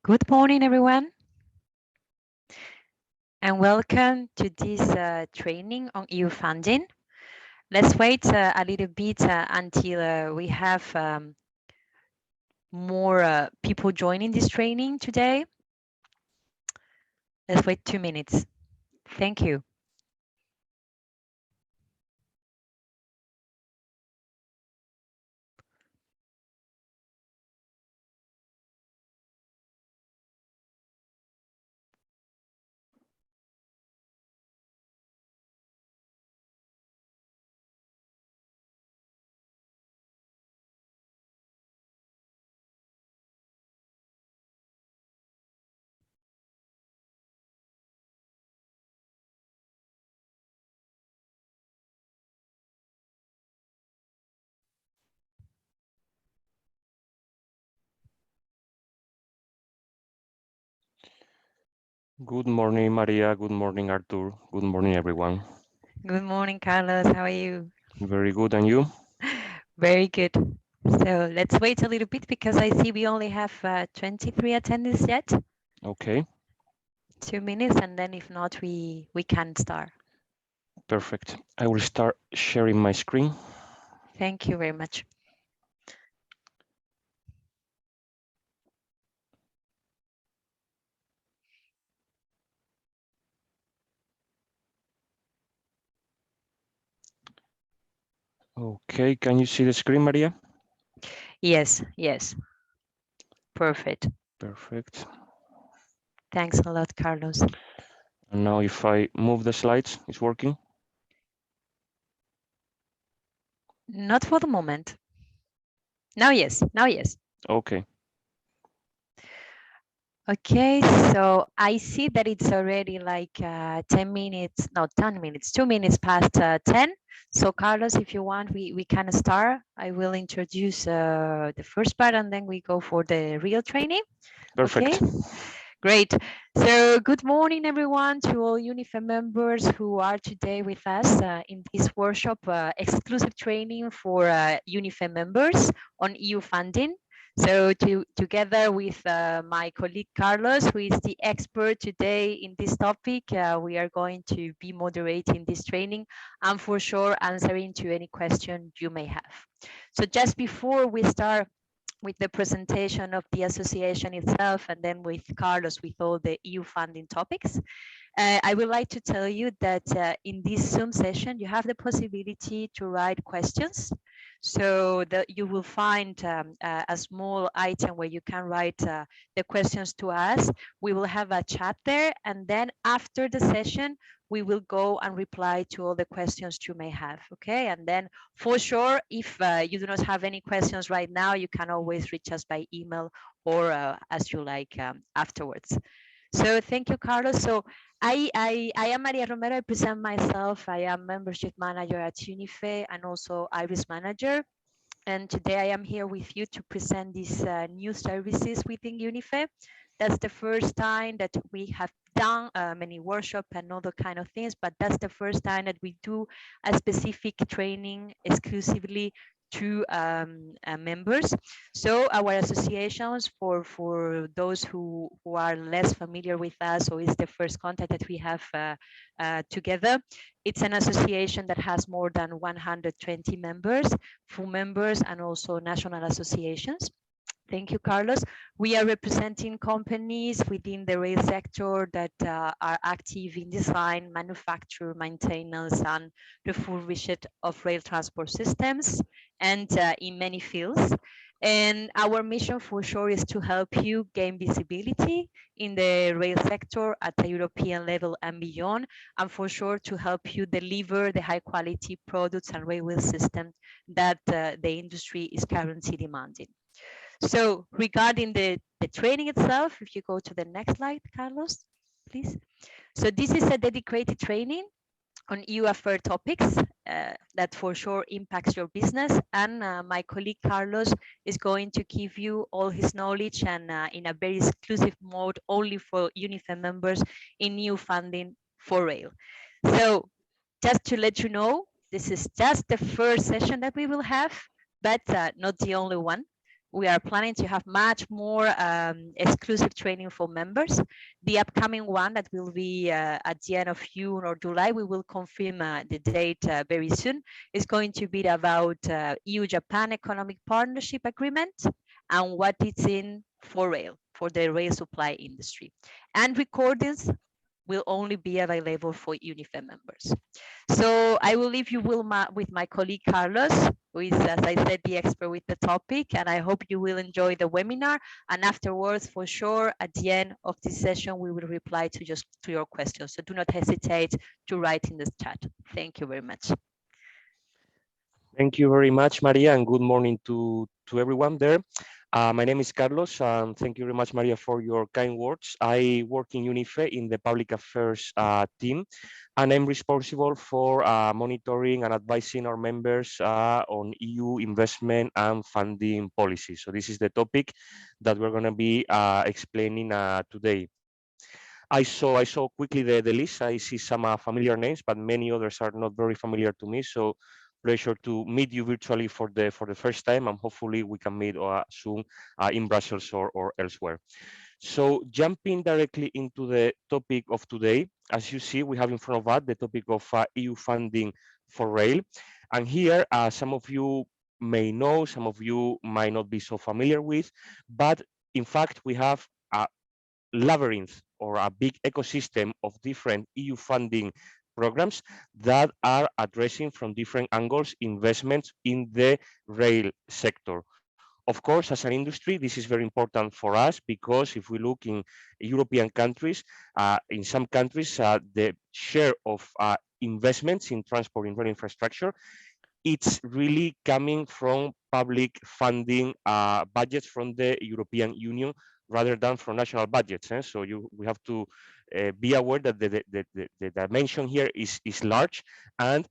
Good morning, everyone, and welcome to this training on EU funding. Let's wait a little bit until we have more people joining this training today. Let's wait 2 minutes. Thank you. Good morning, Maria. Good morning, Artur. Good morning, everyone. Good morning, Carlos. How are you? Very good. And you? Very good. So let's wait a little bit because I see we only have 23 attendees yet. Okay. 2 minutes, and then if not, we can start. Perfect. I will start sharing my screen. Thank you very much. Okay. Can you see the screen, Maria? Yes, yes. Perfect. Perfect. Thanks a lot, Carlos. And now if I move the slides, it's working? Not for the moment. Now, yes. Now, yes. Okay. Okay, so I see that it's already like 10 minutes, no, 10 minutes, 2 minutes past 10. So Carlos, if you want, we can start. I will introduce the first part and then we go for the real training. Perfect. Okay, great. So good morning, everyone, to all UNIFE members who are today with us in this workshop, exclusive training for UNIFE members on EU funding. So together with my colleague Carlos, who is the expert today in this topic, we are going to be moderating this training and for sure answering to any question you may have. So just before we start with the presentation of the association itself and then with Carlos with all the EU funding topics, I would like to tell you that in this Zoom session, you have the possibility to write questions. So that you will find a small item where you can write the questions to us. We will have a chat there. And then after the session, we will go and reply to all the questions you may have. Okay. And then for sure, if you do not have any questions right now, you can always reach us by email or as you like afterwards. So thank you, Carlos. So I am Maria Romero. I present myself. I am membership manager at UNIFE and also IRIS manager. And today I am here with you to present these new services within UNIFE. That's the first time that we have done many workshops and other kind of things, but that's the first time that we do a specific training exclusively to members. So our associations, for those who are less familiar with us, or is the first contact that we have together, it's an association that has more than 120 members, full members, and also national associations. Thank you, Carlos. We are representing companies within the rail sector that are active in design, manufacture, maintenance, and refurbishment of rail transport systems, and in many fields. And our mission for sure is to help you gain visibility in the rail sector at the European level and beyond, and for sure to help you deliver the high quality products and railway system that the industry is currently demanding. So regarding the training itself, if you go to the next slide, Carlos, please. So this is a dedicated training on EU affair topics that for sure impacts your business. And my colleague Carlos is going to give you all his knowledge and in a very exclusive mode only for UNIFE members in EU funding for rail. So just to let you know, this is just the first session that we will have, but not the only one. we are planning to have much more exclusive training for members. The upcoming one that will be at the end of June or July, we will confirm the date very soon, is going to be about EU-Japan Economic Partnership Agreement and what it's in for rail, for the rail supply industry. And recordings will only be available for UNIFE members. So I will leave you with my colleague Carlos, who is, as I said, the expert with the topic, and I hope you will enjoy the webinar. And afterwards, for sure, at the end of this session, we will reply to your questions. So do not hesitate to write in the chat. Thank you very much. Thank you very much, Maria, and good morning to everyone there. My name is Carlos, and thank you very much, Maria, for your kind words. I work in UNIFE in the public affairs team, and I'm responsible for monitoring and advising our members on EU investment and funding policy. So this is the topic that we're going to be explaining today. I saw quickly the list. I see some familiar names, but many others are not very familiar to me. So pleasure to meet you virtually for the first time, and hopefully we can meet soon in Brussels or elsewhere. So jumping directly into the topic of today, as you see, we have in front of us the topic of EU funding for rail. And here, some of you may know, some of you might not be so familiar with, but in fact, we have a labyrinth or a big ecosystem of different EU funding programs that are addressing from different angles investments in the rail sector. Of course, as an industry, this is very important for us because if we look in European countries, in some countries, the share of investments in transport in rail infrastructure, it's really coming from public funding budgets from the European Union rather than from national budgets. So we have to be aware that the dimension here is large, and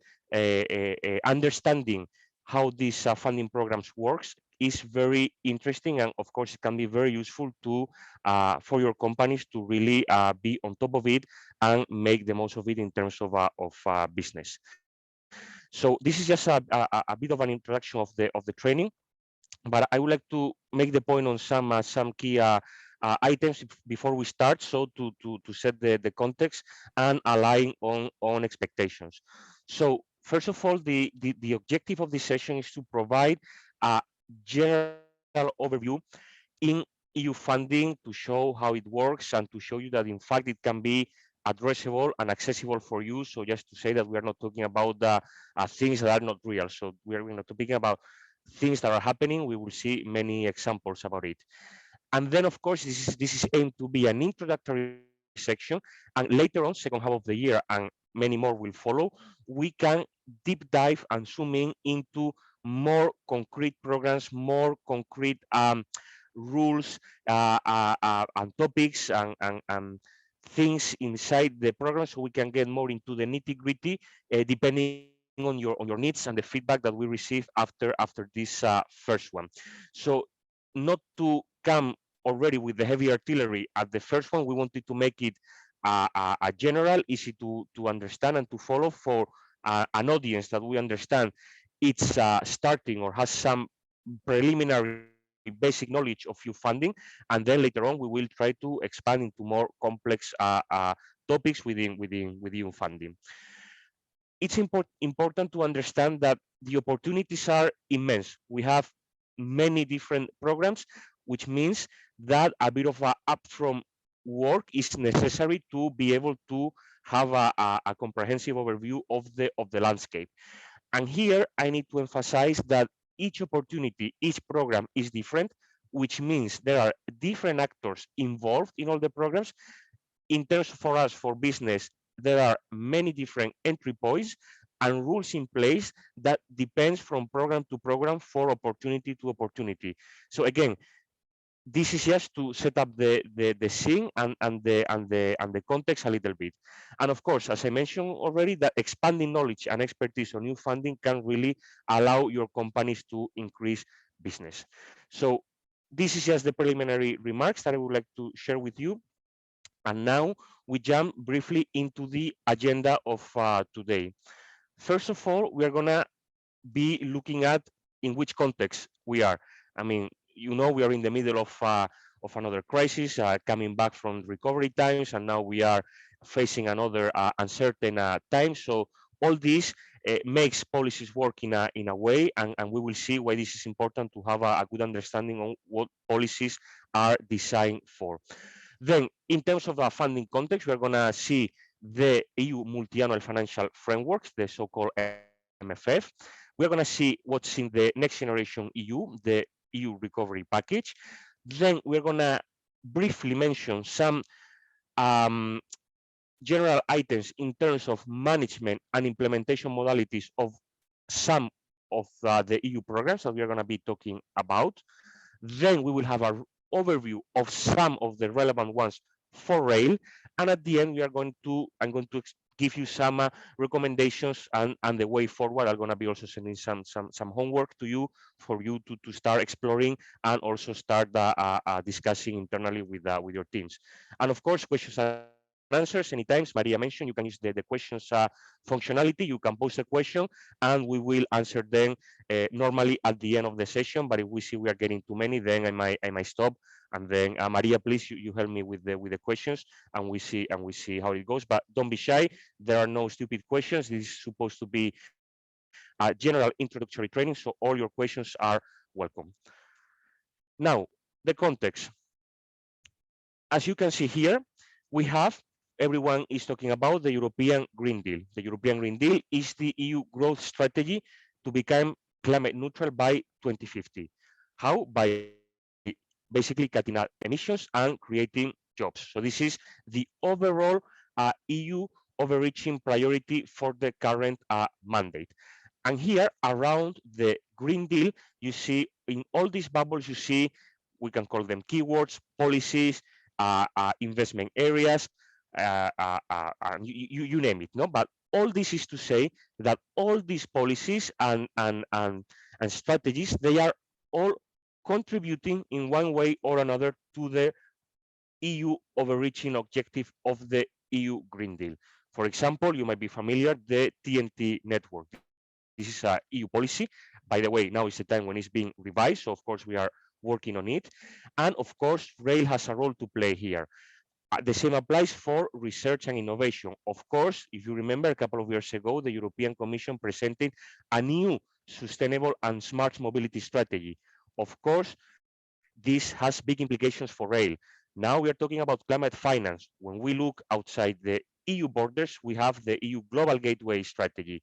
understanding how these funding programs works is very interesting, and of course it can be very useful to for your companies to really be on top of it and make the most of it in terms of business. So this is just a bit of an introduction of the training, but I would like to make the point on some key items before we start, so to set the context and align on expectations. So first of all, the objective of this session is to provide a general overview in EU funding to show how it works and to show you that in fact it can be addressable and accessible for you. So just to say that we are not talking about things that are not real. So we are not talking about things that are happening. We will see many examples about it. And then, of course, this is aimed to be an introductory section. And later on, second half of the year, and many more will follow, we can deep dive and zoom in into more concrete programs, more concrete rules and topics and things inside the program, so we can get more into the nitty gritty, depending on your needs and the feedback that we receive after this first one. So not to come already with the heavy artillery at the first one, we wanted to make it a general, easy to understand and to follow for an audience that we understand it's starting or has some preliminary basic knowledge of EU funding, and then later on we will try to expand into more complex topics with EU funding. It's important to understand that the opportunities are immense. We have many different programs, which means that a bit of a upfront work is necessary to be able to have a comprehensive overview of the landscape. And here I need to emphasize that each opportunity, each program is different, which means there are different actors involved in all the programs. In terms for us, for business, there are many different entry points and rules in place that depends from program to program, for opportunity to opportunity. So again, this is just to set up the scene and the context a little bit. And of course, as I mentioned already, that expanding knowledge and expertise on new funding can really allow your companies to increase business. So this is just the preliminary remarks that I would like to share with you. And now we jump briefly into the agenda of today. First of all, we are gonna be looking at in which context we are. I mean, we are in the middle of another crisis, coming back from recovery times, and now we are facing another uncertain time. So all this makes policies work in a way, and we will see why this is important to have a good understanding on what policies are designed for. Then, in terms of the funding context, we're going to see the EU multi-annual financial frameworks, the so-called MFF. We're going to see what's in the next generation EU, the EU recovery package. Then we're going to briefly mention some um, general items in terms of management and implementation modalities of some of the EU programs that we are going to be talking about. Then we will have an overview of some of the relevant ones for rail. And at the end, I'm going to give you some recommendations and the way forward. I'm going to be also sending some homework to you for you to start exploring and also start discussing internally with your teams. And of course, questions and answers. Anytime, Maria mentioned, you can use the questions functionality. You can post a question and we will answer them normally at the end of the session. But if we see we are getting too many, then I might stop. And then Maria, please, you help me with the questions, and we see how it goes. But don't be shy. There are no stupid questions. This is supposed to be a general introductory training, so all your questions are welcome. Now, the context. As you can see here, we have everyone is talking about the European Green Deal. The European Green Deal is the EU growth strategy to become climate neutral by 2050. How? By basically cutting out emissions and creating jobs. So this is the overall EU overreaching priority for the current mandate. And here around the Green Deal, you see in all these bubbles, you see, we can call them keywords, policies, investment areas, you name it. No, but all this is to say that all these policies and strategies, they are all contributing in one way or another to the EU overreaching objective of the EU Green Deal. For example, you might be familiar, the TNT network. This is a EU policy. By the way, now is the time when it's being revised. So of course we are working on it. And of course, rail has a role to play here. The same applies for research and innovation. Of course, if you remember, a couple of years ago, the European Commission presented a new sustainable and smart mobility strategy. Of course, this has big implications for rail. Now we are talking about climate finance. When we look outside the EU borders, we have the EU Global Gateway strategy.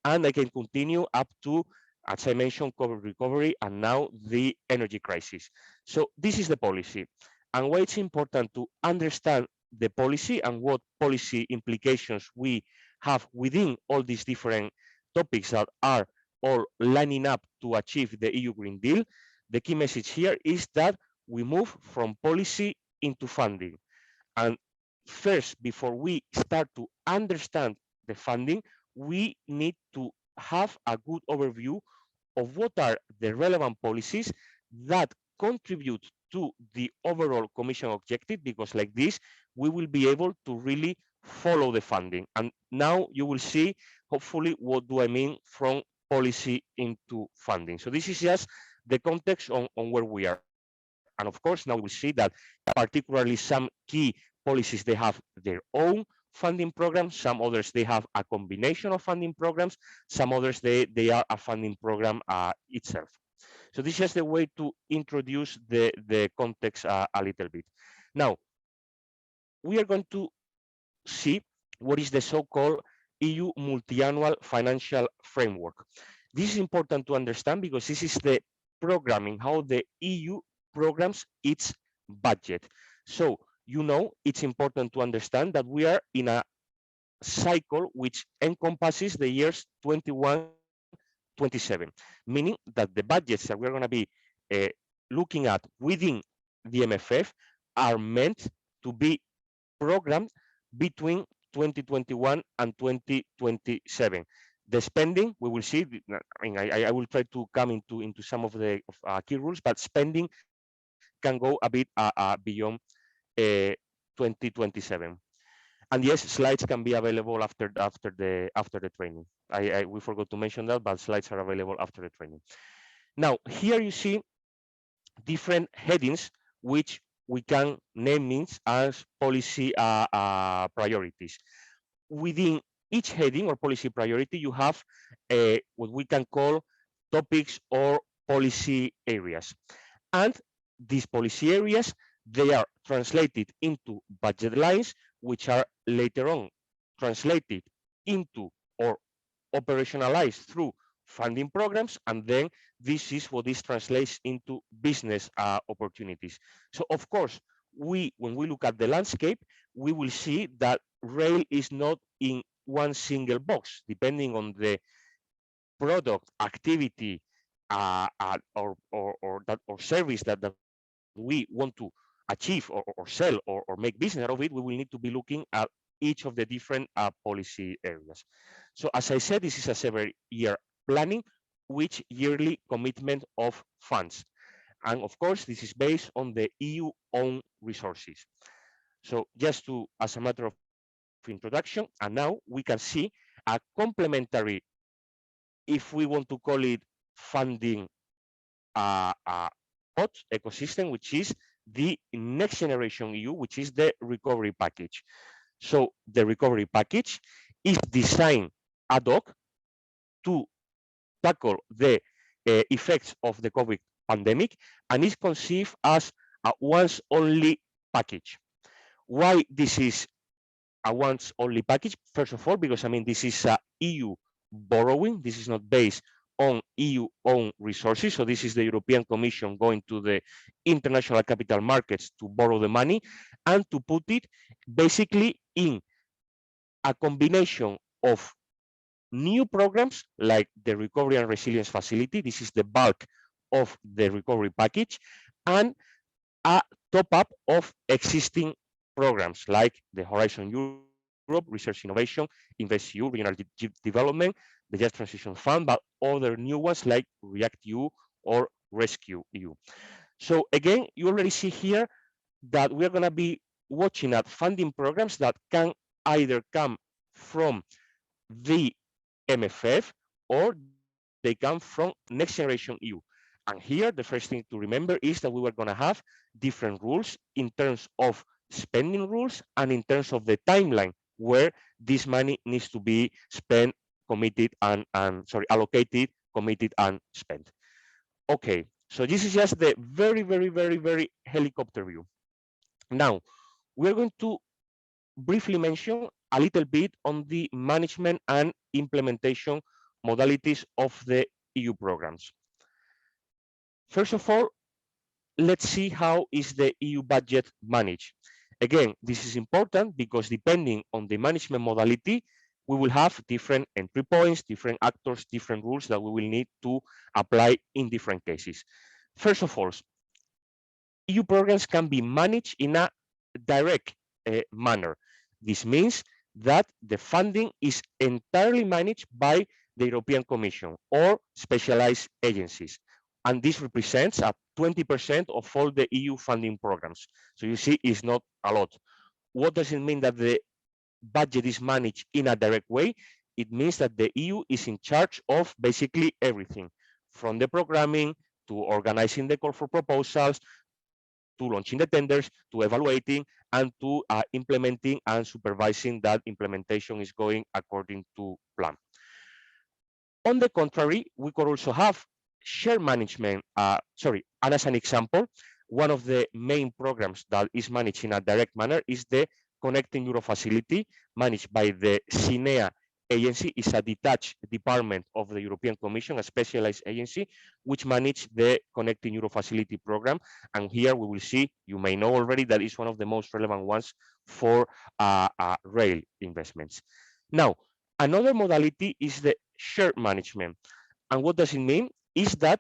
And I can continue up to, as I mentioned, COVID recovery and now the energy crisis. So this is the policy. And why it's important to understand the policy and what policy implications we have within all these different topics that are all lining up to achieve the EU Green Deal. The key message here is that we move from policy into funding. And first, before we start to understand the funding, we need to have a good overview of what are the relevant policies that contribute to the overall Commission objective, because like this, we will be able to really follow the funding. And now you will see, hopefully, what do I mean from policy into funding. So this is just the context on where we are. And of course, now we will see that particularly some key policies, they have their own funding programs. Some others, they have a combination of funding programs. Some others, they are a funding program itself. So this is just a way to introduce the context a little bit. Now, we are going to see what is the so-called EU multi-annual financial framework. This is important to understand because this is the programming, how the EU programs its budget. So, it's important to understand that we are in a cycle which encompasses the years 21, 27, meaning that the budgets that we're going to be uh, looking at within the MFF are meant to be programmed between 2021 and 2027. The spending, we will see. I mean, I will try to come into some of the key rules, but spending can go a bit beyond uh, 2027. And yes, slides can be available after the training. We forgot to mention that, but slides are available after the training. Now, here you see different headings which we can name it as policy priorities. Within each heading or policy priority, you have what we can call topics or policy areas. And these policy areas, they are translated into budget lines, which are later on translated into or operationalized through funding programs, and then this is what this translates into business opportunities. So of course, when we look at the landscape, we will see that rail is not in one single box, depending on the product, activity, or service that we want to achieve or sell or make business out of it, we will need to be looking at each of the different policy areas. So as I said, this is a 7-year planning with yearly commitment of funds. And of course, this is based on the EU own resources. So just to, as a matter of introduction, and now we can see a complementary, if we want to call it, funding pot ecosystem, which is the next generation EU, which is the recovery package. So the recovery package is designed ad hoc to tackle the effects of the COVID pandemic and is conceived as a once only package. Why this is a once only package? First of all, because I mean, this is a EU borrowing. This is not based on EU own resources. So this is the European Commission going to the international capital markets to borrow the money and to put it basically in a combination of new programs like the Recovery and Resilience Facility. This is the bulk of the recovery package, and a top up of existing programs like the Horizon Europe, Research Innovation, InvestEU, Regional Development, the Just Transition Fund, but other new ones like REACT-EU or Rescue-EU. So again, you already see here that we're going to be watching at funding programs that can either come from the MFF or they come from Next Generation EU. And here, the first thing to remember is that we were going to have different rules in terms of spending rules and in terms of the timeline where this money needs to be spent, committed, and sorry, allocated, committed, and spent. Okay, so this is just the very, very, very, very helicopter view. Now, we're going to briefly mention a little bit on the management and implementation modalities of the EU programs. First of all, let's see how is the EU budget managed. Again, this is important because depending on the management modality, we will have different entry points, different actors, different rules that we will need to apply in different cases. First of all, EU programs can be managed in a direct manner. This means that the funding is entirely managed by the European Commission or specialized agencies. And this represents a 20% of all the EU funding programs. So you see, it's not a lot. What does it mean that the budget is managed in a direct way? It means that the EU is in charge of basically everything, from the programming to organizing the call for proposals, to launching the tenders, to evaluating, and to implementing and supervising that implementation is going according to plan. On the contrary, we could also have share management. And as an example, one of the main programs that is managed in a direct manner is the Connecting Euro facility, managed by the CINEA agency. Is a detached department of the European Commission, a specialized agency, which manages the Connecting Euro facility program. And here we will see, you may know already, that is one of the most relevant ones for rail investments. Now, another modality is the shared management. And what does it mean? Is that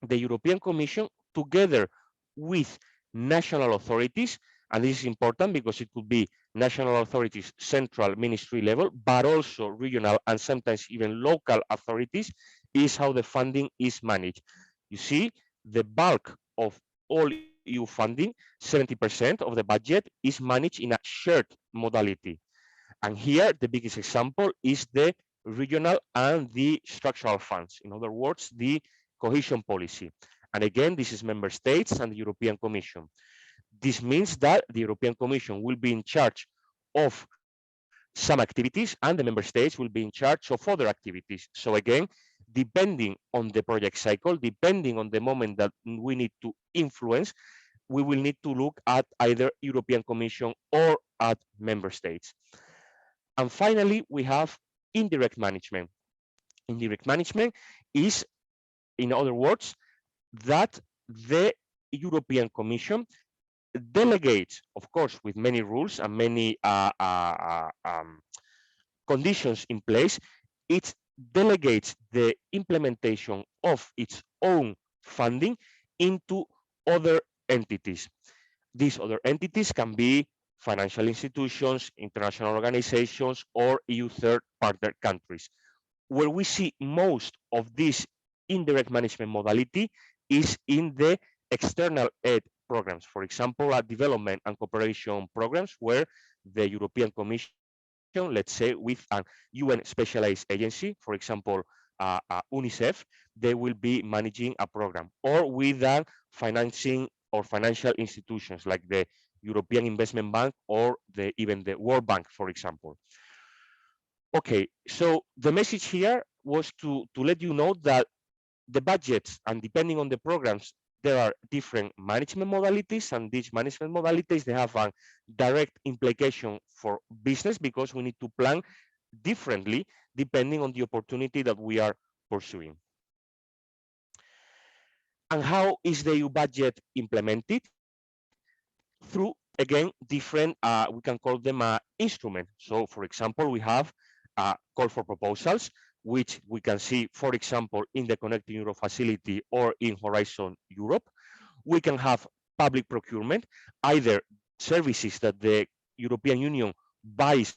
the European Commission, together with national authorities, and this is important because it could be national authorities, central ministry level, but also regional and sometimes even local authorities, is how the funding is managed. You see, the bulk of all EU funding, 70% of the budget, is managed in a shared modality. And here, the biggest example is the regional and the structural funds. In other words, the cohesion policy. And again, this is member states and the European Commission. This means that the European Commission will be in charge of some activities and the member states will be in charge of other activities. So again, depending on the project cycle, depending on the moment that we need to influence, we will need to look at either European Commission or at member states. And finally, we have indirect management. Indirect management is, in other words, that the European Commission delegates, of course, with many rules and many conditions in place, it delegates the implementation of its own funding into other entities. These other entities can be financial institutions, international organizations, or EU third partner countries. Where we see most of this indirect management modality is in the external aid programs. For example, development and cooperation programs where the European Commission, let's say with an UN specialized agency, for example, UNICEF, they will be managing a program, or with financing or financial institutions like the European Investment Bank or even the World Bank, for example. Okay, so the message here was to let you know that the budgets, and depending on the programs, there are different management modalities, and these management modalities, they have a direct implication for business because we need to plan differently depending on the opportunity that we are pursuing. And how is the EU budget implemented? Through, again, different, we can call them instruments. So, for example, we have a call for proposals, which we can see, for example, in the Connecting Europe facility or in Horizon Europe. We can have public procurement, either services that the European Union buys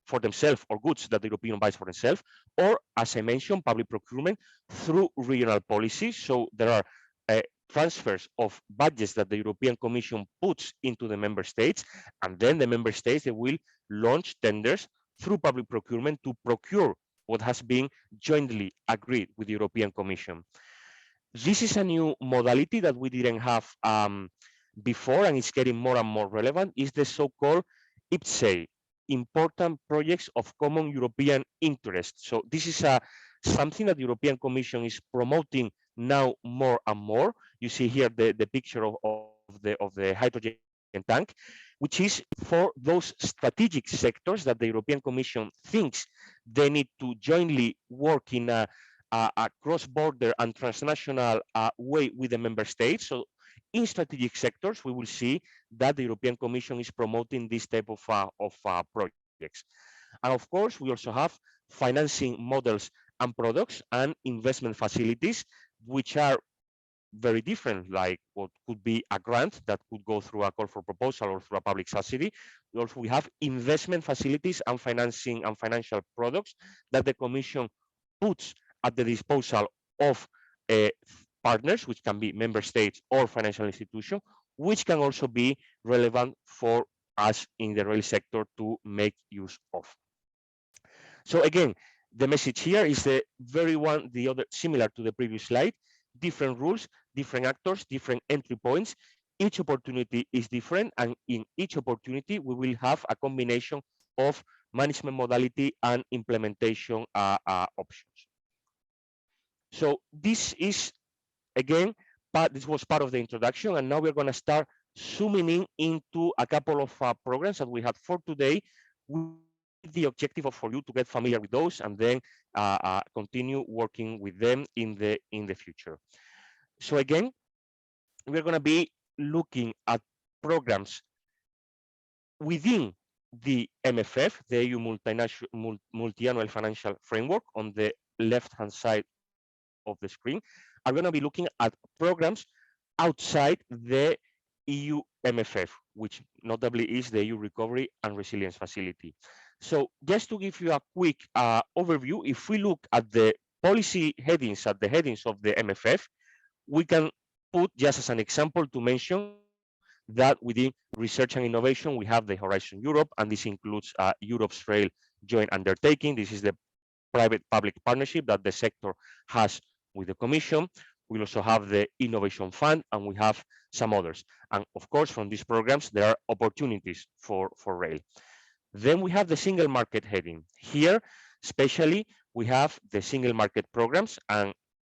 for themselves or goods that the European Union buys for themselves, or, as I mentioned, public procurement through regional policies. So there are uh, transfers of budgets that the European Commission puts into the member states, and then the member states, they will launch tenders through public procurement to procure what has been jointly agreed with the European Commission. This is a new modality that we didn't have before, and it's getting more and more relevant, is the so-called IPCEI, Important Projects of Common European Interest. So this is something that the European Commission is promoting now more and more. You see here the picture of the hydrogen tank, which is for those strategic sectors that the European Commission thinks they need to jointly work in a cross-border and transnational way with the member states. So in strategic sectors, we will see that the European Commission is promoting this type of projects. And of course, we also have financing models and products and investment facilities, which are very different, like what could be a grant that could go through a call for proposal or through a public subsidy. We have investment facilities and financing and financial products that the Commission puts at the disposal of uh, partners, which can be member states or financial institutions, which can also be relevant for us in the rail sector to make use of. So again, the message here is the other similar to the previous slide, different rules, different actors, different entry points. Each opportunity is different, and in each opportunity, we will have a combination of management modality and implementation options. So this is, again, this was part of the introduction, and now we're going to start zooming in into a couple of programs that we had for today, with the objective of for you to get familiar with those and then continue working with them in the future. So again, we're going to be looking at programs within the MFF, the EU multi-annual financial framework, on the left-hand side of the screen. Are going to be looking at programs outside the EU MFF, which notably is the EU Recovery and Resilience Facility. So just to give you a quick overview, if we look at the policy headings, at the headings of the MFF, we can put, just as an example to mention, that within research and innovation, we have the Horizon Europe, and this includes Europe's Rail Joint Undertaking. This is the private-public partnership that the sector has with the Commission. We also have the Innovation Fund, and we have some others. And of course, from these programs, there are opportunities for rail. Then we have the single market heading. Here, especially, we have the single market programs, and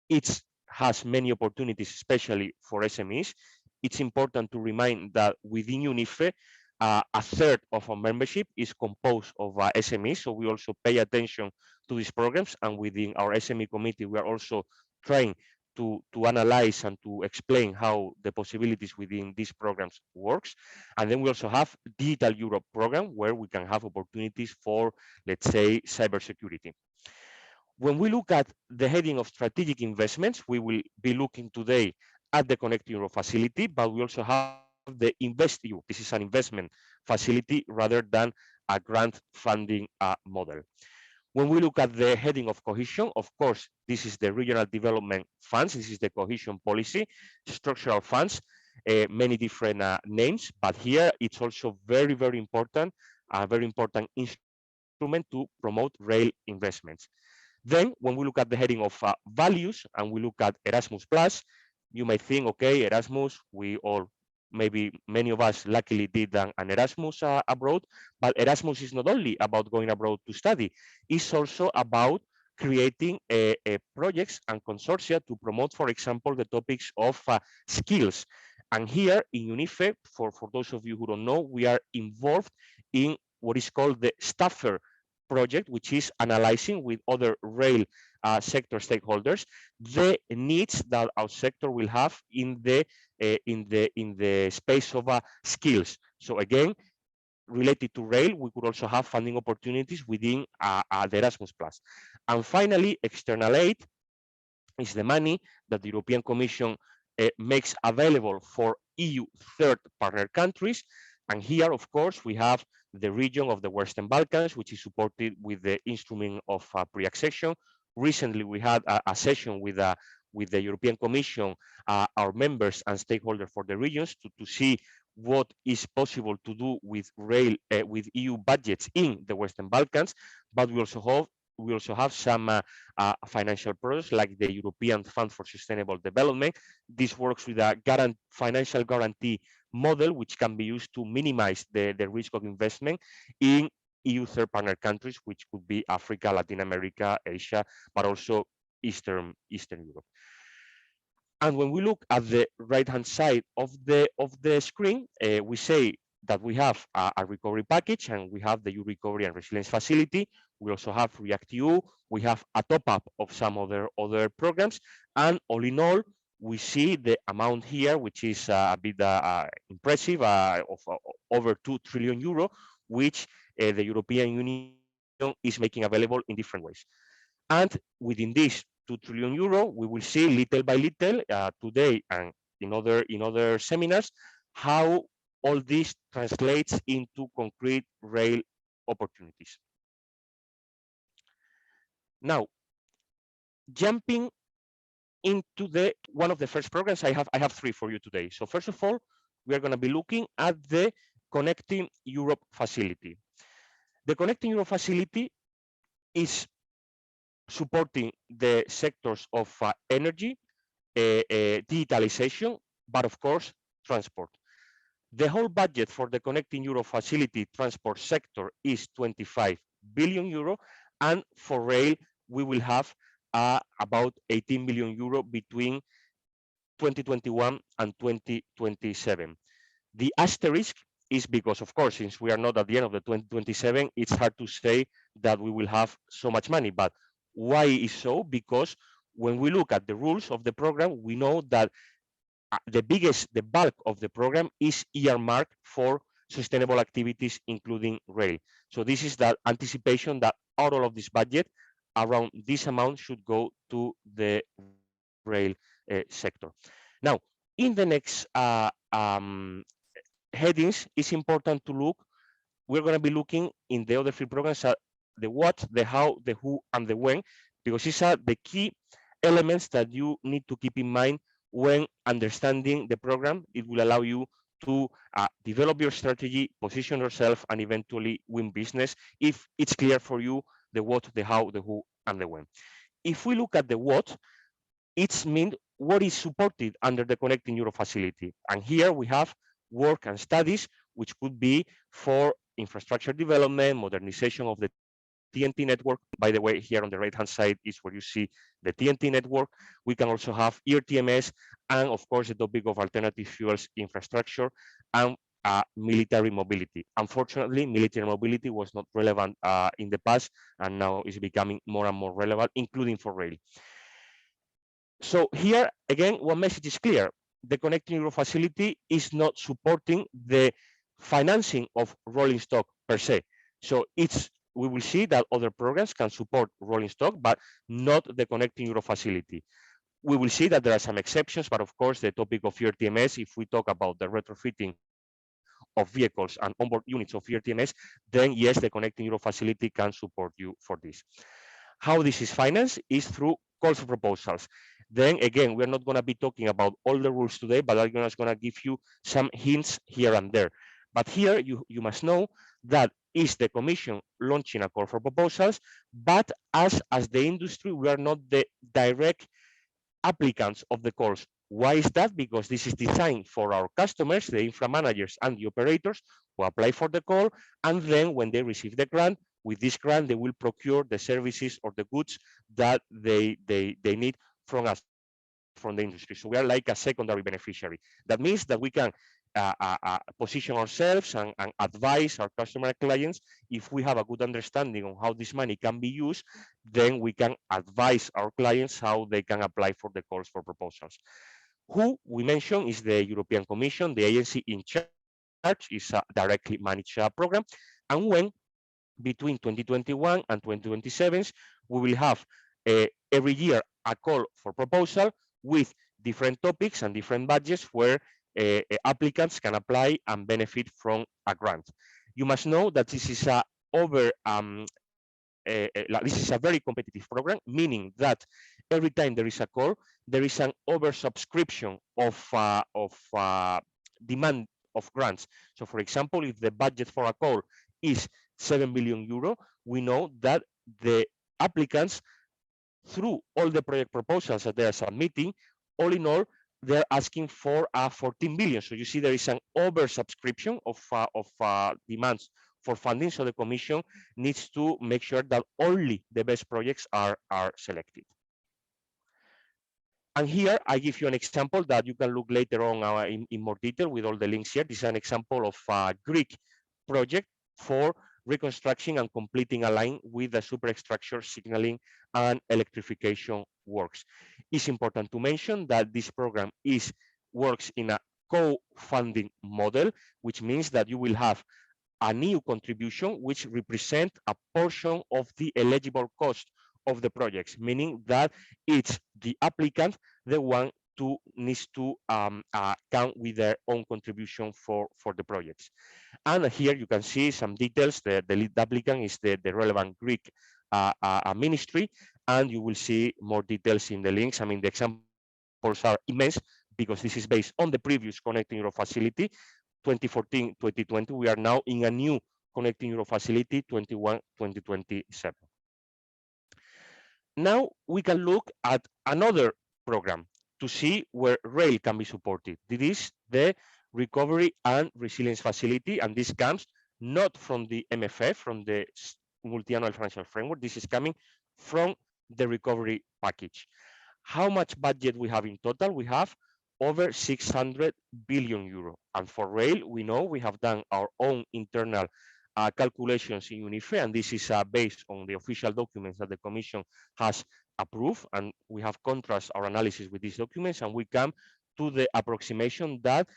it has many opportunities, especially for SMEs. It's important to remind that within UNIFE, a third of our membership is composed of SMEs, so we also pay attention to these programs, and within our SME committee, we are also trying to analyze and to explain how the possibilities within these programs works. And then we also have Digital Europe program, where we can have opportunities for, let's say, cybersecurity. When we look at the heading of strategic investments, we will be looking today at the Connect Euro facility, but we also have the InvestEU. This is an investment facility rather than a grant funding model. When we look at the heading of cohesion, of course, this is the regional development funds. This is the cohesion policy, structural funds, many different names, but here it's also very, very important, a very important instrument to promote rail investments. Then, when we look at the heading of values and we look at Erasmus Plus, you might think, okay, Erasmus, we all, maybe many of us luckily did an Erasmus abroad, but Erasmus is not only about going abroad to study, it's also about creating projects and consortia to promote, for example, the topics of skills. And here in UNIFE, for those of you who don't know, we are involved in what is called the Staffer project, which is analyzing with other rail sector stakeholders the needs that our sector will have in the space of skills. So again, related to rail, we could also have funding opportunities within the Erasmus Plus. And finally, external aid is the money that the European Commission makes available for EU third partner countries. And here, of course, we have the region of the Western Balkans, which is supported with the instrument of pre-accession. Recently, we had a session with the European Commission, our members and stakeholders for the regions to see what is possible to do with rail, with EU budgets in the Western Balkans. But we also have some financial products like the European Fund for Sustainable Development. This works with a financial guarantee model, which can be used to minimize the risk of investment in EU third partner countries, which could be Africa, Latin America, Asia, but also Eastern Europe. And when we look at the right-hand side of the screen, we say that we have a recovery package, and we have the EU Recovery and Resilience Facility. We also have REACT-EU. We have a top-up of some other programs, and all in all, we see the amount here, which is a bit impressive, of over 2 trillion euro, which the European Union is making available in different ways. And within this 2 trillion euro, we will see little by little today and in other seminars how all this translates into concrete rail opportunities. Now, jumping into one of the first programs, I have three for you today. So first of all, we are going to be looking at the Connecting Europe facility. The Connecting Europe facility is supporting the sectors of energy, digitalization, but of course, transport. The whole budget for the Connecting Europe facility transport sector is 25 billion euro, and for rail, we will have about 18 billion euro between 2021 and 2027. The asterisk is because, of course, since we are not at the end of the 2027, it's hard to say that we will have so much money. But why is so? Because when we look at the rules of the program, we know that the bulk of the program is earmarked for sustainable activities, including rail. So this is that anticipation that out of this budget, around this amount should go to the rail sector. Now, in the next headings, it's important to look. We're going to be looking in the other three programs at the what, the how, the who, and the when, because these are the key elements that you need to keep in mind when understanding the program. It will allow you to develop your strategy, position yourself, and eventually win business if it's clear for you the what, the how, the who, and the when. If we look at the what, it's mean what is supported under the Connecting Europe facility. And here we have work and studies, which could be for infrastructure development, modernization of the TNT network. By the way, here on the right-hand side is where you see the TNT network. We can also have ERTMS, and of course, the topic of alternative fuels infrastructure and military mobility. Unfortunately, military mobility was not relevant in the past, and now is becoming more and more relevant, including for rail. So here, again, one message is clear. The Connecting Europe facility is not supporting the financing of rolling stock per se. So we will see that other programs can support rolling stock, but not the Connecting Europe facility. We will see that there are some exceptions, but of course, the topic of ERTMS, if we talk about the retrofitting of vehicles and onboard units of ERTMS, then yes, the Connecting Europe facility can support you for this. How this is financed is through calls for proposals. Then again, we're not going to be talking about all the rules today, but I'm just going to give you some hints here and there. But here you must know that is the Commission launching a call for proposals, but as the industry, we are not the direct applicants of the calls. Why is that? Because this is designed for our customers, the infra managers and the operators who apply for the call, and then when they receive the grant, with this grant, they will procure the services or the goods that they need from us, from the industry. So we are like a secondary beneficiary. That means that we can position ourselves and advise our customer clients. If we have a good understanding on how this money can be used, then we can advise our clients how they can apply for the calls for proposals. Who we mentioned is the European Commission, the agency in charge is a directly managed program. And when between 2021 and 2027, we will have every year a call for proposal with different topics and different budgets where applicants can apply and benefit from a grant. You must know that this is a this is a very competitive program, meaning that every time there is a call, there is an oversubscription of demand of grants. So, for example, if the budget for a call is 7 billion euro, we know that the applicants, through all the project proposals that they are submitting, all in all, they're asking for 14 billion. So you see there is an oversubscription of demands for funding. So the Commission needs to make sure that only the best projects are selected. And here I give you an example that you can look later on in more detail with all the links here. This is an example of a Greek project for reconstructing and completing a line with the superstructure signaling and electrification works. It's important to mention that this program works in a co-funding model, which means that you will have a new contribution which represent a portion of the eligible cost of the projects, meaning that it's the applicant, the one to needs to count with their own contribution for the projects. And here you can see some details. The lead applicant is the relevant Greek ministry, and you will see more details in the links. I mean, the examples are immense because this is based on the previous Connecting Euro facility, 2014-2020. We are now in a new Connecting Euro facility, 21-2027. Now we can look at another program to see where rail can be supported. This is the Recovery and Resilience Facility, and this comes not from the MFF, from the Multi-Annual Financial Framework. This is coming from the recovery package. How much budget we have in total? We have over 600 billion euro. And for rail, we know we have done our own internal calculations in UNIFE, and this is based on the official documents that the Commission has approved, and we have contrast our analysis with these documents, and we come to the approximation that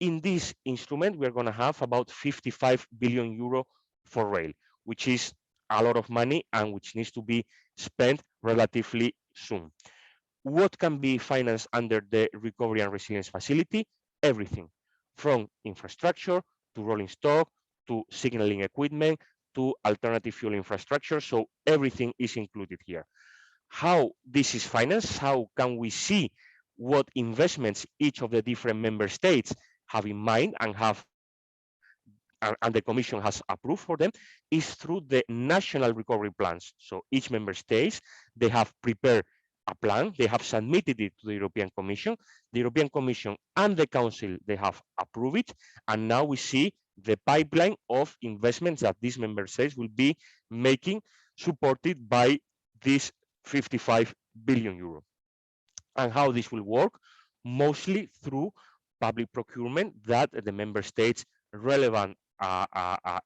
in this instrument, we're going to have about 55 billion euro for rail, which is a lot of money and which needs to be spent relatively soon. What can be financed under the Recovery and Resilience Facility? Everything, from infrastructure to rolling stock to signaling equipment to alternative fuel infrastructure. So everything is included here. How this is financed, how can we see what investments each of the different member states have in mind and the Commission has approved for them, is through the national recovery plans. So each member states, they have prepared a plan. They have submitted it to the European Commission. The European Commission and the Council, they have approved it. And now we see the pipeline of investments that these member states will be making, supported by this 55 billion euro. And how this will work, mostly through public procurement that the member states relevant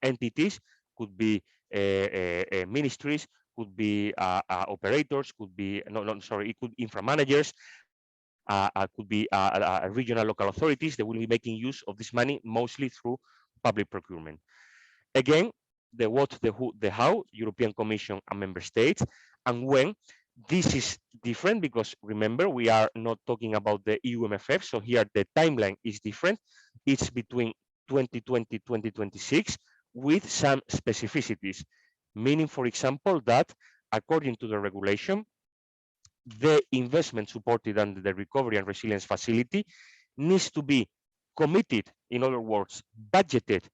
entities, could be ministries, could be operators, could be no, sorry, it could infra managers, could be regional local authorities. They will be making use of this money mostly through public procurement. Again, the what, the who, the how, European Commission and member states, and when. This is different because remember, we are not talking about the EU MFF, so here the timeline is different. It's between 2020-2026 with some specificities, meaning, for example, that according to the regulation, the investment supported under the Recovery and Resilience Facility needs to be committed, in other words, budgeted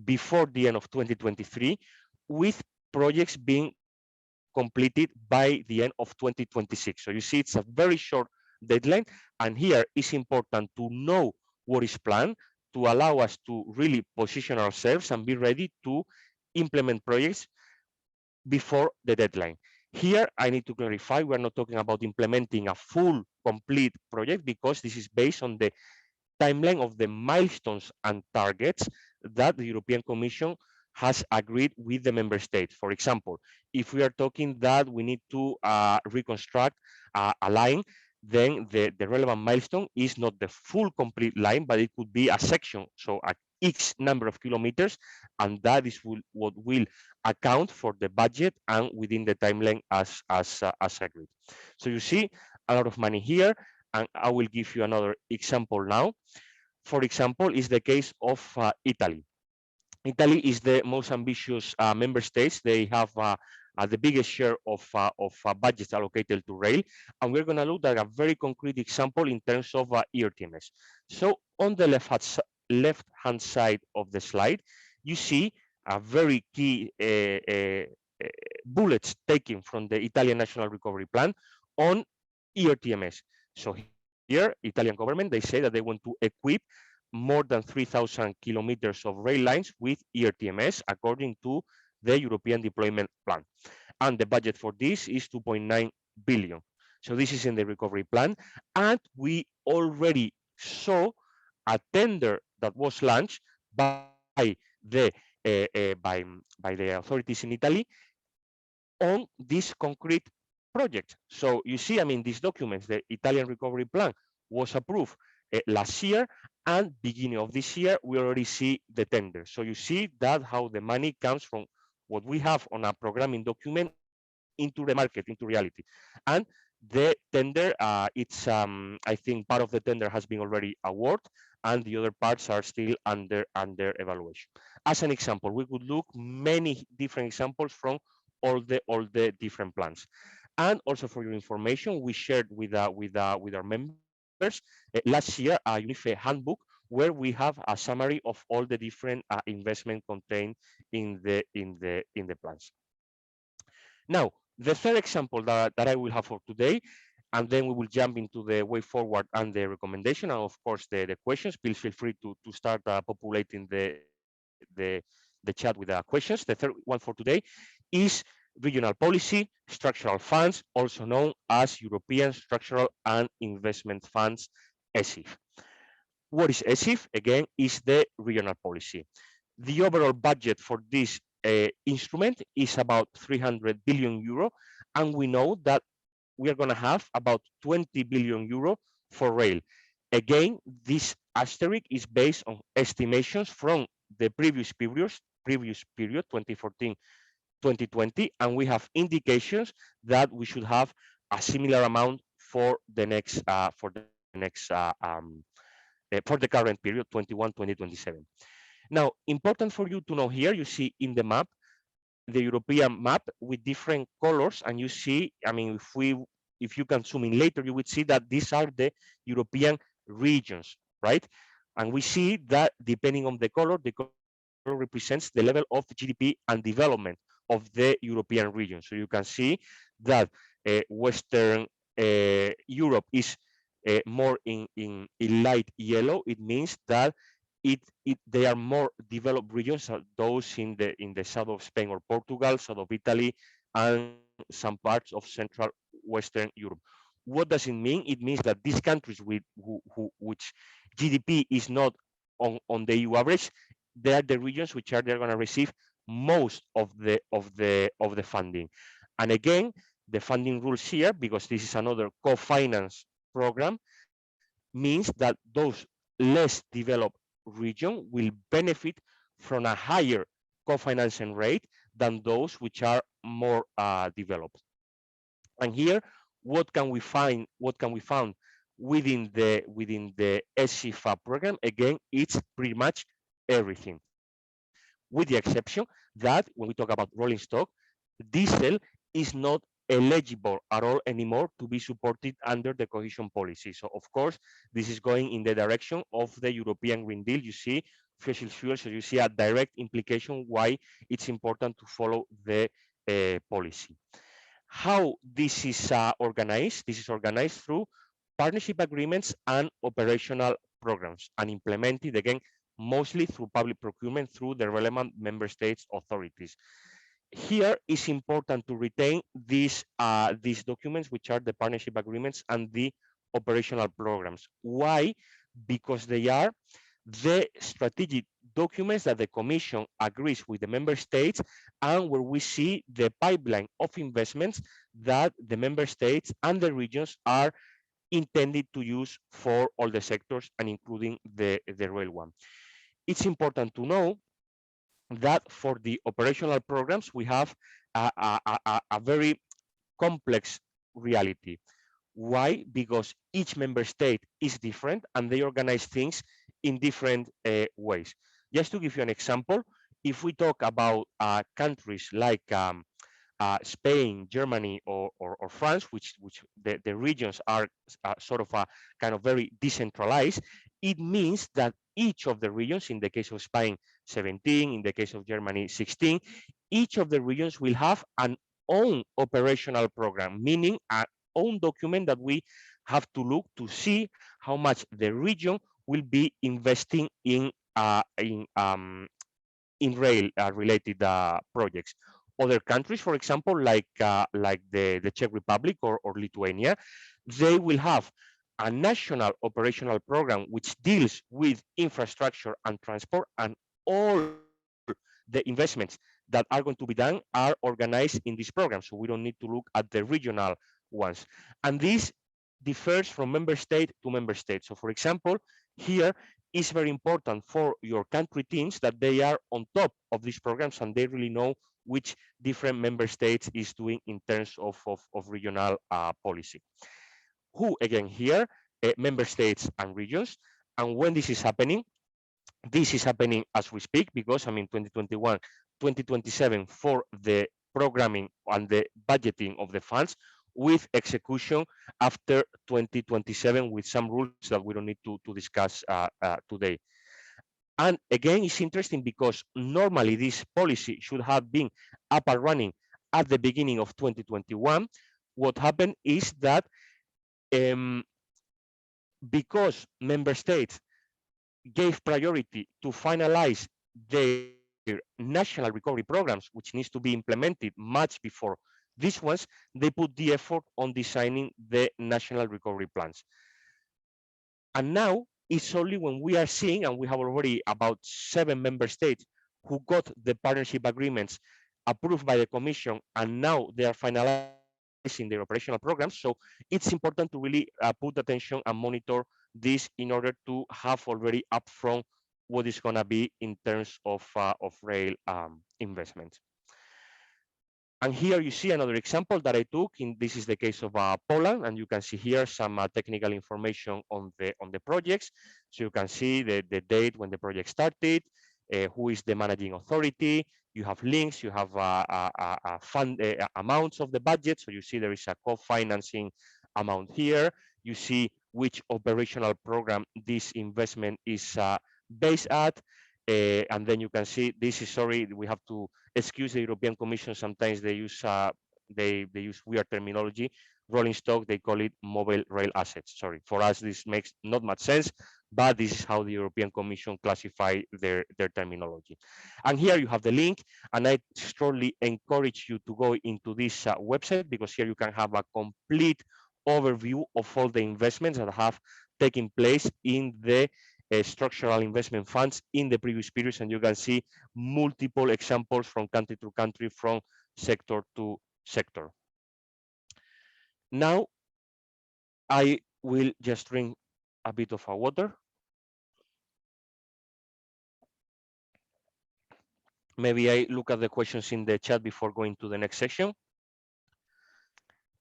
before the end of 2023, with projects being completed by the end of 2026. So you see, it's a very short deadline. And here it's important to know what is planned to allow us to really position ourselves and be ready to implement projects before the deadline. Here, I need to clarify, we're not talking about implementing a full, complete project, because this is based on the timeline of the milestones and targets that the European Commission has agreed with the member states. For example, if we are talking that we need to reconstruct a line, then the relevant milestone is not the full complete line, but it could be a section, so a X number of kilometers, and that is what will account for the budget and within the timeline as agreed. So you see a lot of money here, and I will give you another example now. For example, is the case of Italy. Italy is the most ambitious member states. They have the biggest share of budgets allocated to rail. And we're going to look at a very concrete example in terms of ERTMS. So on the left-hand side of the slide, you see a very key bullets taken from the Italian National Recovery Plan on ERTMS. So here, Italian government, they say that they want to equip more than 3,000 kilometers of rail lines with ERTMS, according to the European Deployment Plan. And the budget for this is 2.9 billion. So this is in the recovery plan. And we already saw a tender that was launched by by the authorities in Italy on this concrete project. So you see, I mean, these documents, the Italian recovery plan was approved last year, and beginning of this year, we already see the tender. So you see that how the money comes from what we have on a programming document into the market, into reality. And the tender, I think part of the tender has been already awarded, and the other parts are still under evaluation. As an example, we could look many different examples from all the different plans. And also for your information, we shared with our members last year a UNIFE handbook where we have a summary of all the different investment contained in the plans. Now, the third example that I will have for today, and then we will jump into the way forward and the recommendation, and of course the questions. Please feel free to start populating the chat with questions. The third one for today is regional policy, structural funds, also known as European Structural and Investment Funds, ESIF. What is ESIF? Again, is the regional policy. The overall budget for this instrument is about 300 billion euro, and we know that we are going to have about 20 billion euro for rail. Again, this asterisk is based on estimations from the previous period, 2014 2020, and we have indications that we should have a similar amount for the current period, 21-2027. Now, important for you to know here, you see in the map, the European map with different colors, and you see, I mean, if you can zoom in later, you would see that these are the European regions, right? And we see that depending on the color represents the level of GDP and development of the European region. So you can see that Western Europe is more in light yellow, it means that they are more developed regions, those in the south of Spain or Portugal, south of Italy, and some parts of Central Western Europe. What does it mean? It means that these countries which GDP is not on the EU average, they are the regions which are they're going to receive most of the funding. And again, the funding rules here, because this is another co-finance program, means that those less developed region will benefit from a higher co-financing rate than those which are more developed. And here, what can we find? What can we find within the SCFA program? Again, it's pretty much everything, with the exception that when we talk about rolling stock, diesel is not eligible at all anymore to be supported under the cohesion policy. So of course, this is going in the direction of the European Green Deal. You see fossil fuels, so you see a direct implication why it's important to follow the policy. How this is organized? This is organized through partnership agreements and operational programs, and implemented again mostly through public procurement through the relevant member states authorities. Here is important to retain these documents, which are the partnership agreements and the operational programs. Why? Because they are the strategic documents that the Commission agrees with the member states, and where we see the pipeline of investments that the member states and the regions are intended to use for all the sectors, and including the rail one. It's important to know that for the operational programs, we have a very complex reality. Why? Because each member state is different and they organize things in different ways. Just to give you an example, if we talk about countries like Spain, Germany, or France, which the regions are sort of a kind of very decentralized, it means that each of the regions, in the case of Spain, 17, in the case of Germany, 16, each of the regions will have an own operational program, meaning an own document that we have to look to see how much the region will be investing in rail related projects. Other countries, for example, like the Czech Republic or Lithuania, they will have a national operational program which deals with infrastructure and transport, and all the investments that are going to be done are organized in this program. So we don't need to look at the regional ones. And this differs from member state to member state. So for example, here is very important for your country teams that they are on top of these programs and they really know which different member states is doing in terms of regional policy. Who again here? Member states and regions. And when this is happening as we speak, because I mean 2021, 2027 for the programming and the budgeting of the funds, with execution after 2027 with some rules that we don't need to discuss today. And again, it's interesting because normally this policy should have been up and running at the beginning of 2021. What happened is that um, because member states gave priority to finalize their national recovery programs, which needs to be implemented much before these ones, they put the effort on designing the national recovery plans. And now it's only when we are seeing, and we have already about 7 member states who got the partnership agreements approved by the Commission, and now they are finalizing their operational programs. So it's important to really put attention and monitor this in order to have already upfront what is going to be in terms of rail investments. And here you see another example that I took. This is the case of Poland, and you can see here some technical information on the projects. So you can see the date when the project started, who is the managing authority. You have links, you have fund amounts of the budget. So you see there is a co-financing amount here. You see which operational program this investment is based at. And then you can see this is, sorry, we have to excuse the European Commission. Sometimes they use weird terminology. rolling stock, they call it mobile rail assets. Sorry, for us this makes not much sense, but this is how the European Commission classify their terminology. And here you have the link, and I strongly encourage you to go into this website, because here you can have a complete overview of all the investments that have taken place in the structural investment funds in the previous periods, and you can see multiple examples from country to country, from sector to sector. Now I will just drink a bit of a water. Maybe I look at the questions in the chat before going to the next section.